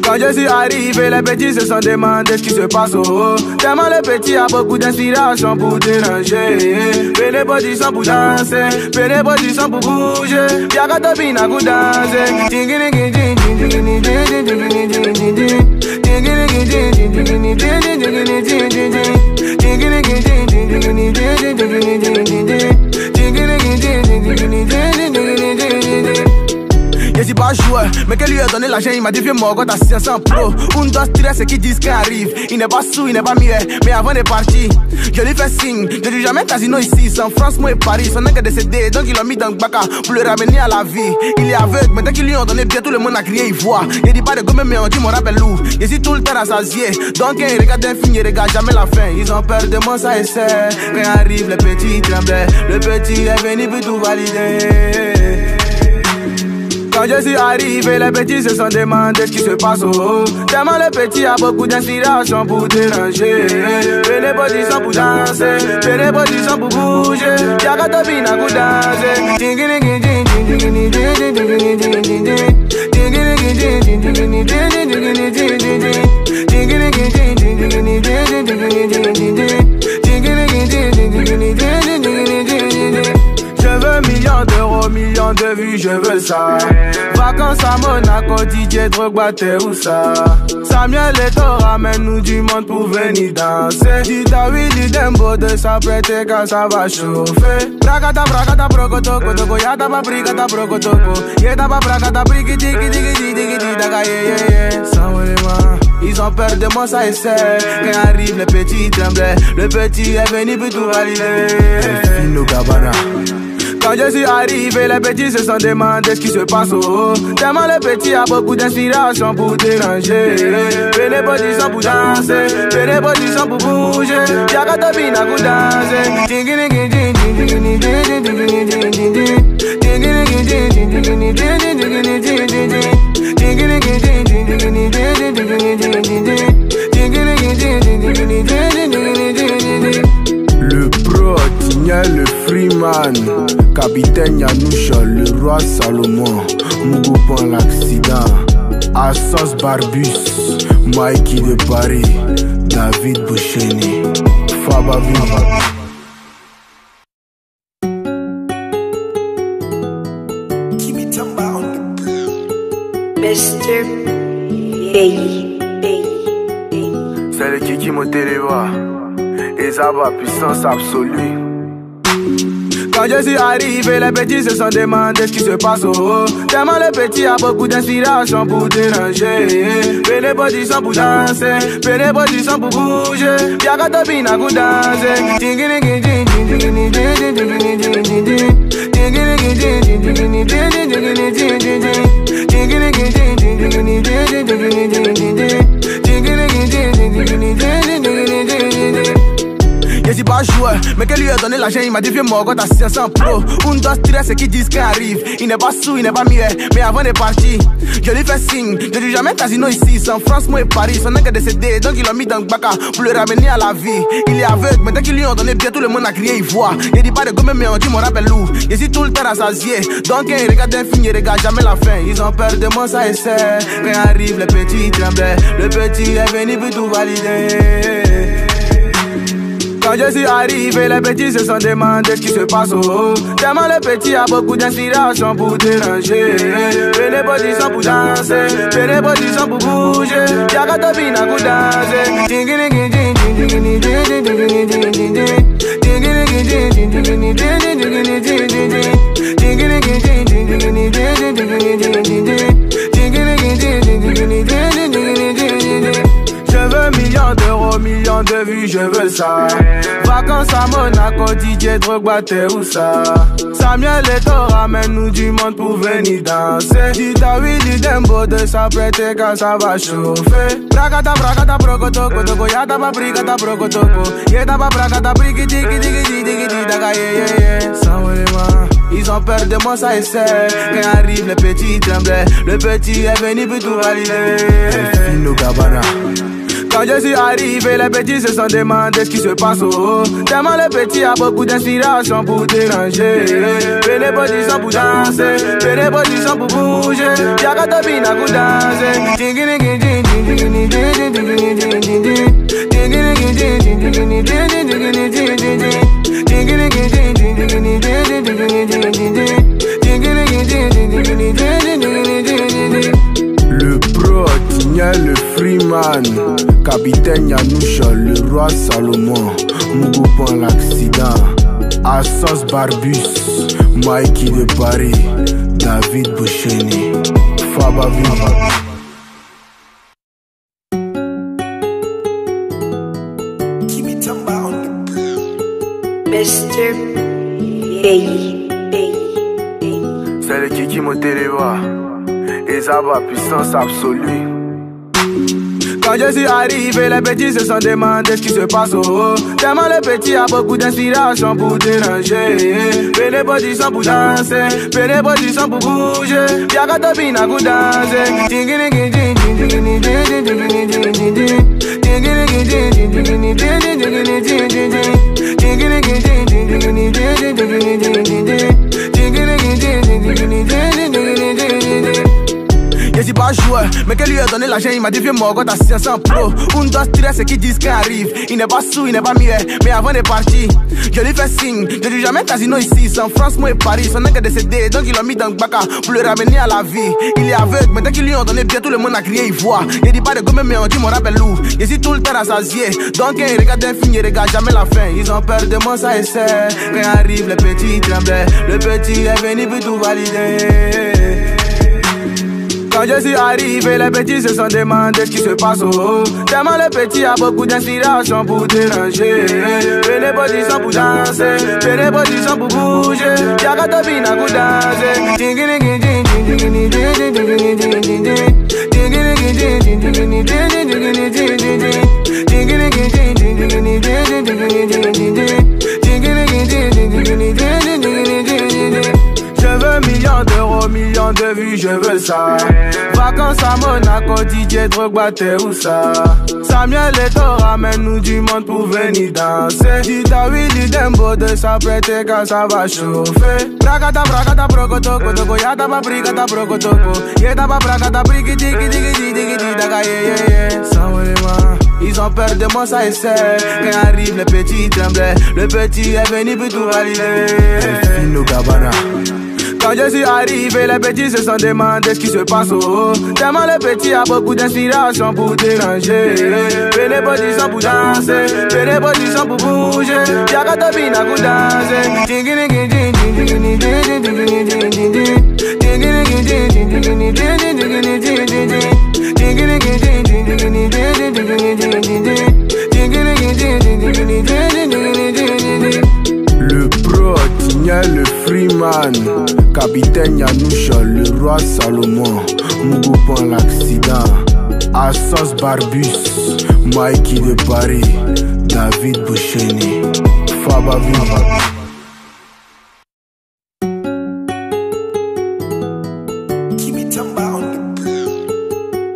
Quand je suis arrivé, les petits se sont demandé ce qui se passe au haut. Tellement le petit a beaucoup d'inspiration pour déranger. Fais les positions pour danser, fais les positions pour bouger. Y'a qu'à te bina pour danser. Je suis pas joueur, mais qu'elle lui a donné l'argent, il m'a dit viens moi quand t'as 500 pro. Un dos stress qui disent qu'il arrive. Il n'est pas sous, il n'est pas muet, mais avant de partir, je lui fais signe. Je dis jamais casino ici, c'est en France, moi et Paris. Son est décédé, donc il l'a mis dans le bac pour le ramener à la vie. Il est aveugle, mais dès qu'ils lui ont donné bien, tout le monde a crié, il voit. Il dit pas de gomme, mais on dit mon rappel loup. Je suis tout le temps rassasié, donc il regarde un film, il regarde jamais la fin. Ils ont peur de moi, ça et c'est. Quand arrive le petit tremblait, le petit est venu pour tout valider. Quand je suis arrivé, les petits se sont demandé ce qui se passe au haut. Tellement le petit a beaucoup d'inspiration pour déranger. Fais les positions pour danser, fais les positions pour bouger. Y'a qu'à te bina pour danser. Je veux millions d'euros, millions de vues, je veux ça. Vacances à Monaco, DJ Drogba, t'es où ça? Samuel Eto'o, ramène-nous du monde pour venir danser. Dis ta Willy Dembo de s'apprêter quand ça va chauffer. Bragata, bragata, brocoto, kotoko, yata pa brigata, brocotoko. Yeta pa bragata, brigiti, digi, digi, digi, daga, yeah. Ils ont peur de moi, ça et c'est. Quand arrive le petit tremblait, le petit est venu pour tout valider. Fino Gabbana. Quand je suis arrivé, les petits se sont demandé ce qui se passe au haut. Tellement le petit a beaucoup d'inspiration pour déranger. Fais les positions pour danser, fais les positions pour bouger. Y'a qu'à te bina pour danser. Le pro, Tigna, le Freeman, capitaine Yanoucha, le roi Salomon, Mugupan l'accident, Assos Barbus, Mikey de Paris, David Boucheni, Fabavi. Mr. Bayi. C'est le Kiki Moteleva, Ezaba, puissance absolue. Quand je suis arrivé, les petits se sont demandé ce qui se passe au haut. Tellement le petit a beaucoup d'inspiration pour déranger. Fais les positions pour danser, fais les positions pour bouger. Y'a qu'à te bina pour danser. Je suis pas joueur, mais qu'elle lui a donné l'argent, il m'a dit viens mon gars, t'as 500 pro. Un dos stress et qui disent qu'il arrive. Il n'est pas sous, il n'est pas muet, mais avant de partir, je lui fais signe. Je dis jamais casino ici, sans France, moi et Paris. Son est décédé, donc il l'a mis dans le baca pour le ramener à la vie. Il est aveugle, mais dès qu'ils lui ont donné bien, tout le monde a crié, il voit. Il dit pas de gomme, mais on dit mon rappel loup. Je suis tout le temps rassasié, donc il regarde un film, il regarde jamais la fin. Ils ont peur de moi, ça essaie. Quand arrive le petit tremblait, le petit est venu pour tout valider. Quand je suis arrivé, les petits se sont demandé ce qui se passe au haut. Tellement le petit a beaucoup d'inspiration pour déranger. Et les body sont pour danser, et les body sont pour bouger. Y'a qu'à te bina pour danser. Je veux millions de vues, je veux ça. Vacances à Monaco, DJ Drogba, t'es où ça? Samuel Eto'o ramène-nous du monde pour venir danser. Dita Willy Dembo de s'apprêter quand ça va chauffer. Bragata, bragata, brogoto, kotoko, yata pa brigata, brogotoko. Yeta pa bragata, brigi, digi, digi, digi, digi, daga, yeah. Ils ont peur de moi, ça essaie. Quand arrive le petit tremblait, le petit est venu pour tout valider. Fino Gabbana. Quand je suis arrivé, les petits se sont demandé ce qui se passe au haut. Tellement le petit a beaucoup d'inspiration pour déranger. Et les body sont pour danser, et les body sont pour bouger. Y'a qu'à te bina pour danser. Le pro, Tigna, le Freeman, capitaine Yanoucha, le roi Salomon, Mougoupan l'accident, Assos Barbus, Mikey de Paris, David Boucheni, Faba Viva. Mr. Bayi. C'est le Kiki Moteleva, Ezaba, puissance absolue. Quand je suis arrivé, les petits se sont demandé ce qui se passe au haut. Tellement le petit a beaucoup d'inspiration pour déranger. Et les body sont pour danser, et les body sont pour bouger. Y'a qu'à te bina pour danser. Je suis pas joueur, mais qu'elle lui a donné l'argent, il m'a dit viens mon gars, t'as 500 pro. Un dos stress et qui disent qu'il arrive. Il n'est pas sous, il n'est pas muet, mais avant de partir, je lui fais signe. Je dis jamais casino ici, sans France, moi et Paris. Son est décédé, donc il l'a mis dans le baca pour le ramener à la vie. Il est aveugle, mais dès qu'ils lui ont donné bien, tout le monde a crié, il voit. Il dit pas de gomme, mais on dit mon rappel loup. Je suis tout le temps rassasié, donc il regarde un film, il regarde jamais la fin. Ils ont peur de moi, ça essaie. Quand arrive le petit tremblait, le petit est venu pour tout valider. Quand je suis arrivé, les petits se sont demandé ce qui se passe au haut. Tellement le petit a beaucoup d'inspiration pour déranger. Et les body sont pour danser, et les body sont pour bouger. Y'a qu'à te bina pour danser. Je veux millions de vues, je veux ça. Vacances à Monaco, DJ Drogba, t'es où ça? Samuel Eto'o ramène-nous du monde pour venir danser. Dita Willy Dembo de s'apprêter quand ça va chauffer. Bragata, bragata, brogoto, kotoko, yata pa brigata, brogotoko. Yeta pa bragata, brigi, digi, digi, digi, digi, daga, yeah. Ils ont peur de moi, ça essaie. Quand arrive le petit tremblait, le petit est venu pour tout valider. Fino Gabbana. Quand je suis arrivé, les petits se sont demandé ce qui se passe au haut. Tellement le petit a beaucoup d'inspiration pour déranger. Et les body sont pour danser, et les body sont pour bouger. Y'a qu'à te bina pour danser. Le pro, Tigna, le Freeman, capitaine Yanoucha, le roi Salomon, Mougoupan l'accident, Assos Barbus, Mikey de Paris, David Boucheni. Faba Viva.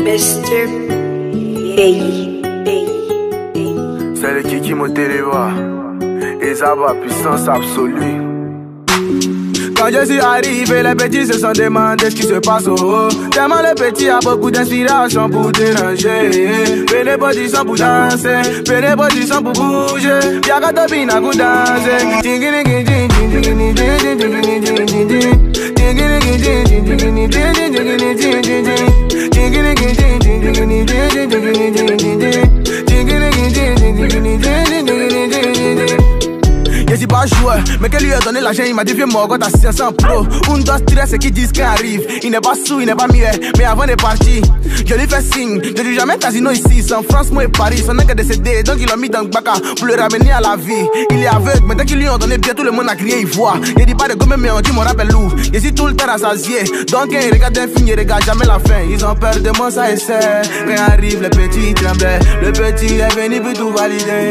Mr. Hey. C'est le Kiki Moteleva. Et ça va, puissance absolue. Quand je suis arrivé, les petits se sont demandé ce qui se passe au haut. Tellement le petit a beaucoup d'inspiration pour déranger. Fais les body sans pour danser, fais les body sans pour bouger. Y'a qu'à topina pour danser. Je suis pas joueur, mais qu'elle lui a donné l'argent, il m'a dit viens moi quand t'as 500 pro. Un dos stress et qui disent qu'il arrive. Il n'est pas sous, il n'est pas muet, mais avant de partir, je lui fais signe. Je dis jamais casino ici, c'est en France, moi et Paris. Son est décédé, donc ils l'ont mis dans le baka pour le ramener à la vie. Il est aveugle, mais dès qu'ils lui ont donné bien, tout le monde a crié, il voit. Il dit pas de gomme, mais on dit mon rappel où. Je suis tout le temps rassasié, donc ils regardent un film, ils regardent jamais la fin. Ils ont peur de moi, ça essaie. Quand arrive, le petit tremblait, le petit est venu pour tout valider.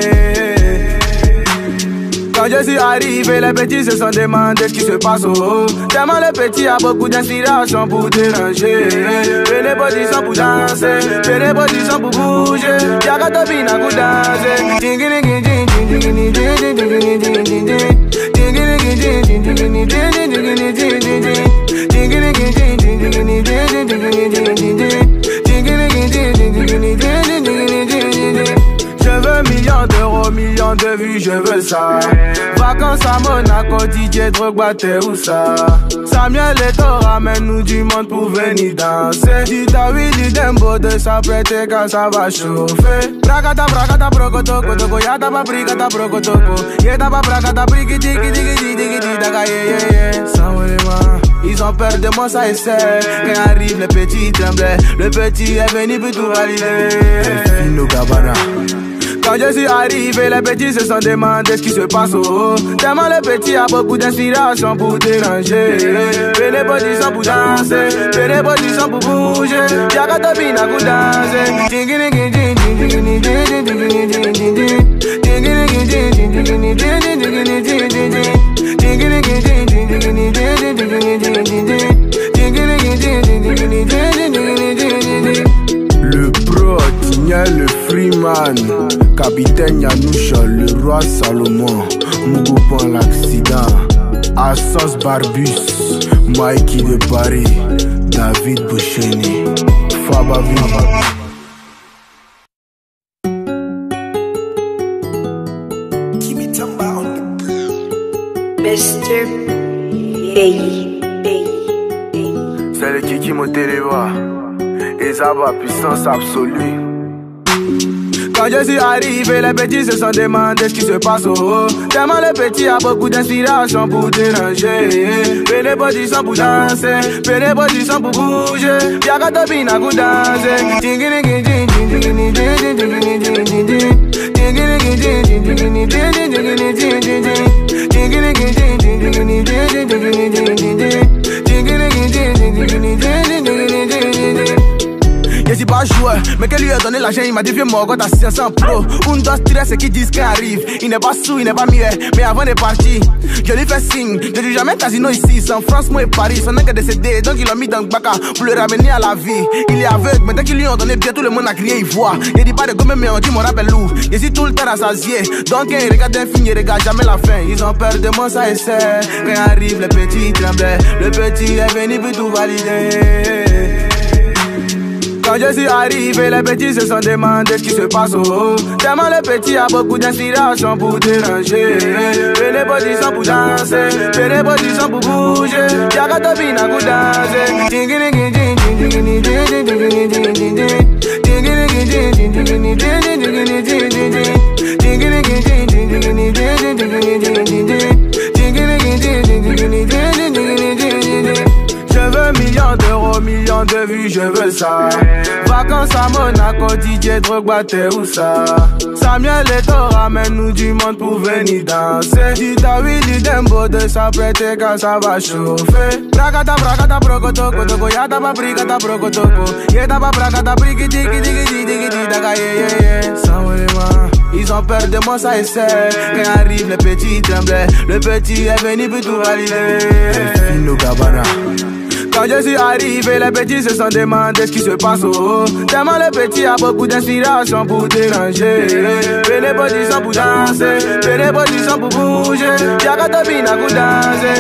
Quand je suis arrivé, les petits se sont demandé ce qui se passe au haut. Tellement le petit a beaucoup d'inspiration pour déranger. Fais les body sans pour danser, fais les body sans pour bouger. Y'a qu'à topina pour danser. Je veux millions d'euros, millions de vues, je veux ça. Vacances à Monaco, DJ Drogba, t'es où ça? Samuel Eto'o ramène-nous du monde pour venir danser. Si t'as Willy Dembo de s'apprêter quand ça va chauffer. Bragata, bragata, brogoto, kotoko, yata pa brigata, brogotoko. Yeta pa bragata, brigi, digi, digi, digi, digi, daga, yeah. Ils ont peur de moi, ça essaie. Quand arrive le petit tremblait, le petit est venu pour tout valider. Fino Gabbana. Quand je suis arrivé, les petits se sont demandé ce qui se passe au haut. Tellement le petit a beaucoup d'inspiration pour déranger. Fais les body sans pour danser, fais les body sans pour bouger. Y'a qu'à topina pour danser. Le pro Tigna, le Freeman, capitaine Yanoucha, le roi Salomon, Mougoupan l'accident, Assos Barbus, Mikey de Paris, David Boucheni, Faba Viva. Mr. Hey. C'est le Kiki Moteleva. Et ça va, puissance absolue. Quand je suis arrivé, les petits se sont demandé ce qui se passe au haut. Tellement le petit a beaucoup d'inspiration pour déranger. Fais les body sans pour danser, fais les body sans pour bouger. Y'a qu'à topina pour danser. Je suis pas joueur, mais qu'elle lui a donné l'argent, il m'a dit viens moi quand t'as 500 pro. Un dos stress et qui disent qu'il arrive. Il n'est pas sous, il n'est pas muet, mais avant de partir, je lui fais signe. Je dis jamais casino ici, c'est en France, moi et Paris. Son est décédé, donc ils l'ont mis dans le baka pour le ramener à la vie. Il est aveugle, mais dès qu'ils lui ont donné bien, tout le monde a crié, il voit. Il dit pas de gomme, mais on dit mon rappel où. Je suis tout le temps rassasié, donc ils regardent un film, ils regardent jamais la fin. Ils ont peur de moi, ça essaie. Quand arrive le petit tremblait, le petit est venu pour tout valider. Quand je suis arrivé, les petits se sont demandé ce qui se passe au haut. Tellement le petit a beaucoup d'inspiration pour déranger. Fais les body sans pour danser, fais les body sans pour bouger. Y'a qu'à topina pour danser. Je veux millions d'euros, millions de vues, je veux ça. Vacances à Monaco, DJ Drogba, t'es où ça? Samuel Eto'o ramène-nous du monde pour venir danser. Si t'as Willy Dembo de s'apprêter quand ça va chauffer. Bragata, bragata, brogoto, kotoko, yata pa brigata, brogotoko. Yeta pa bragata, brigi, digi, digi, digi, digi, daga, yeah. Ils ont peur de moi, ça essaie. Quand arrive le petit tremblait, le petit est venu pour tout valider. Fino Gabbana. Quand je suis arrivé, les petits se sont demandé ce qui se passe au haut. Tellement le petit a beaucoup d'inspiration pour déranger. Fais les positions pour danser, fais les positions pour bouger. Y'a qu'à te bina pour danser.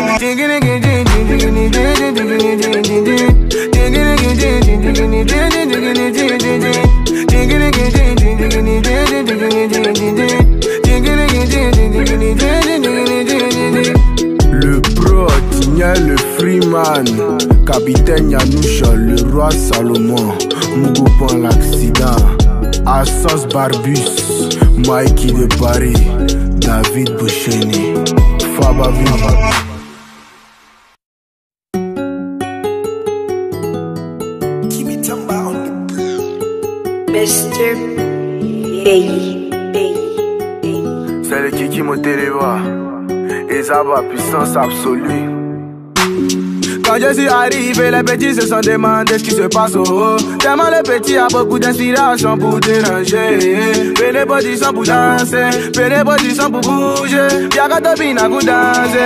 Le pro Tigna, le Freeman, capitaine Yanoucha, le roi Salomon, Mougoupan l'accident, Assos Barbus, Mikey de Paris, David Boucheni, Fabavi. Mr. Hey. C'est le Kiki Moteleva, Ezaba, puissance absolue. Quand je suis arrivé, les petits se sont demandé ce qui se passe au haut. Tellement le petit a beaucoup d'inspiration pour déranger. Fais les positions pour danser, fais les positions pour bouger. Y'a qu'à te bina pour danser.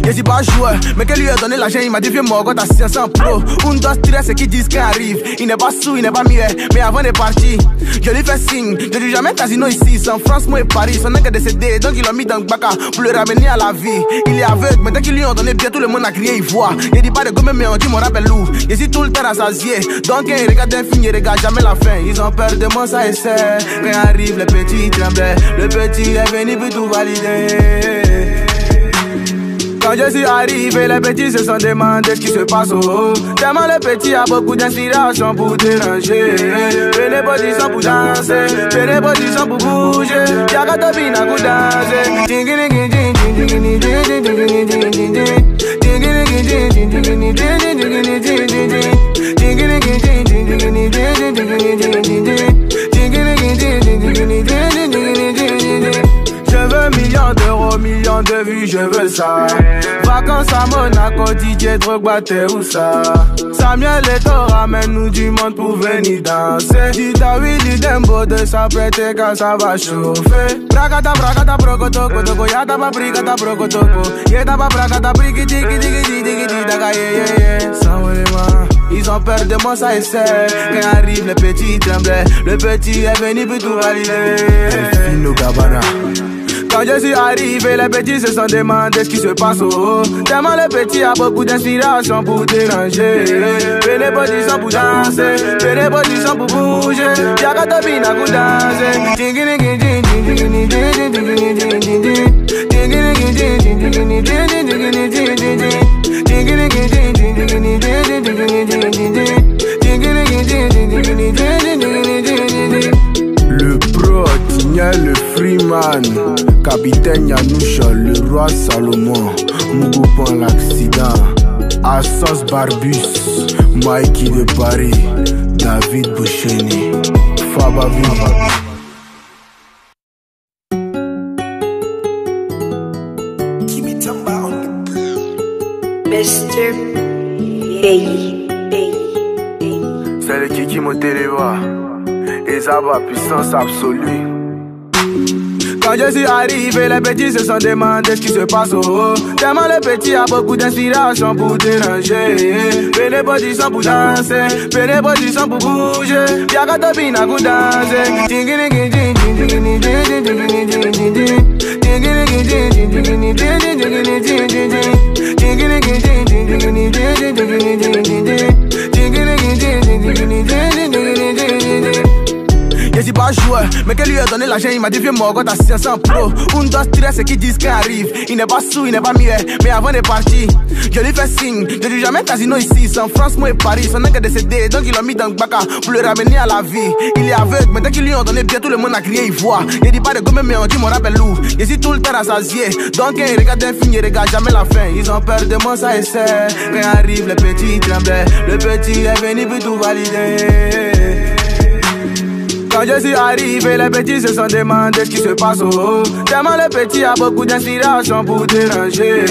Je suis pas joueur, mais qu'elle lui a donné l'argent, il m'a dit viens moi quand t'as 500 pro. Un, deux, trois, c'est qui disent qu'il arrive. Il n'est pas sous, il n'est pas muet, mais avant de partir, je lui fais signe. Je dis jamais casino ici, c'est en France, moi et Paris. Son est décédé, donc il l'a mis dans le bac pour le ramener à la vie. Il est aveugle, mais dès qu'ils lui ont donné bien, tout le monde a crié, il voit. Il dit pas de gomme, mais on dit mon rappel lourd. Je suis tout le temps rassasié, donc il regarde un film, il regarde jamais la fin. Ils ont peur de moi, ça essaie. Quand arrive le petit tremblait, le petit est venu pour tout valider. Quand je suis arrivé, les petits se sont demandé ce qui se passe au haut. Tellement le petit a beaucoup d'inspiration pour déranger. Fais les positions pour danser, fais les positions pour bouger. Y'a qu'à te bina pour danser. Je veux millions d'euros, millions de vues, je veux ça. Vacances à Monaco, DJ Drogba, t'es où ça? Samuel Eto'o, ramène-nous du monde pour venir danser. Dis ta Willy Dembo de s'apprêter quand ça va chauffer. Bragata, bragata, brocoto, kotoko, yata pa brigata, brocotoko. Yeta pa bragata, brigiti, giti, giti, giti, daga, yeah. Sans vraiment. Ils ont peur de moi, ça essaie. Quand arrive le petit tremblait, le petit est venu pour tout valider. Fino Gabbana. Quand je suis arrivé, les petits se sont demandé ce qui se passe au haut. Tellement le petit a beaucoup d'inspiration pour déranger. Fais les positions pour danser, fais les positions pour bouger. Y'a qu'à te bina pour danser. Le pro Tigna, le Freeman, capitaine Yanoucha, le roi Salomon, Mougoupan l'accident, Assos Barbus, Mikey de Paris, David Boucheni, Fabavi. Mr. Hey. C'est le Kiki Moteleva, Ezaba, puissance absolue. Quand je suis arrivé, les petits se sont demandé ce qui se passe au haut. Tellement le petit a beaucoup d'inspiration pour déranger. Fais les positions pour danser, fais les positions pour bouger. Y'a qu'à te bina pour danser. Je suis pas joueur, mais qu'elle lui a donné l'argent, il m'a dit viens moi quand t'as 500 pro. Un, deux, trois, c'est qui disent qu'il arrive. Il n'est pas sous, il n'est pas muet, mais avant de partir, je lui fais signe. Je dis jamais casino ici, c'est en France, moi et Paris. Son est décédé, donc il l'a mis dans le bac pour le ramener à la vie. Il est aveugle, mais dès qu'ils lui ont donné bien, tout le monde a crié, il voit. Il dit pas de gomme, mais on dit mon rappel lourd. Je suis tout le temps rassasié, donc il regarde un film, il regarde jamais la fin. Ils ont peur de moi, ça essaie. Quand arrive le petit tremblait, le petit est venu pour tout valider. Quand je suis arrivé, les petits se sont demandé ce qui se passe au haut. Tellement le petit a beaucoup d'inspiration pour déranger.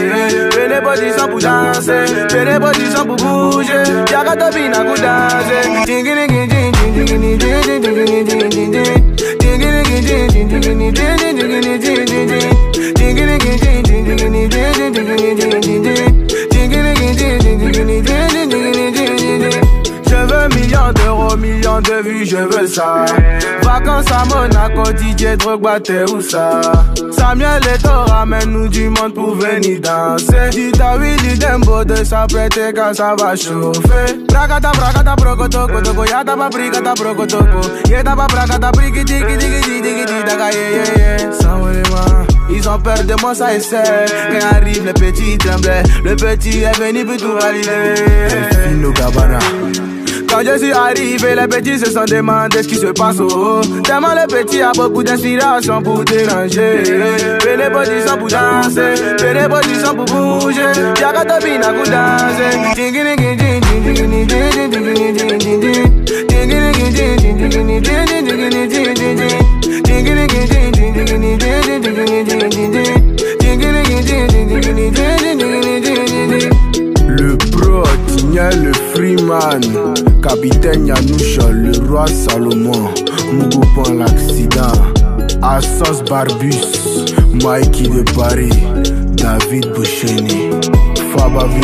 Fais les positions pour danser, fais les positions pour bouger. Y'a qu'à te bina pour danser. Je veux millions d'euros, millions de vues, je veux ça. Vacances à Monaco, DJ Drogba, t'es où ça? Samuel Eto'o, ramène-nous du monde pour venir danser. Dis ta Willy Dembo de s'apprêter quand ça va chauffer. Bracata, bracata, brocotoko, toko, yata pa bricata, brocotoko. Yeta pa bracata, briki, tiki, tiki, tiki, tiki, daga, yeah. Ils ont peur de moi, ça et c'est. Quand arrive le petit tremblait, le petit est venu pour tout valider. Fino Gabbana. Quand je suis arrivé, les petits se sont demandé ce qui se passe au haut. Tellement le petit a beaucoup d'inspiration pour déranger. Fais les positions pour danser, fais les positions pour bouger. Y'a qu'à te bina pour danser. Le pro, Tigna, le Freeman, Capitaine Yanoucha, le roi Salomon, Mougoupan l'accident, Assos Barbus, Mikey de Paris, David Boucheni, Fabavi.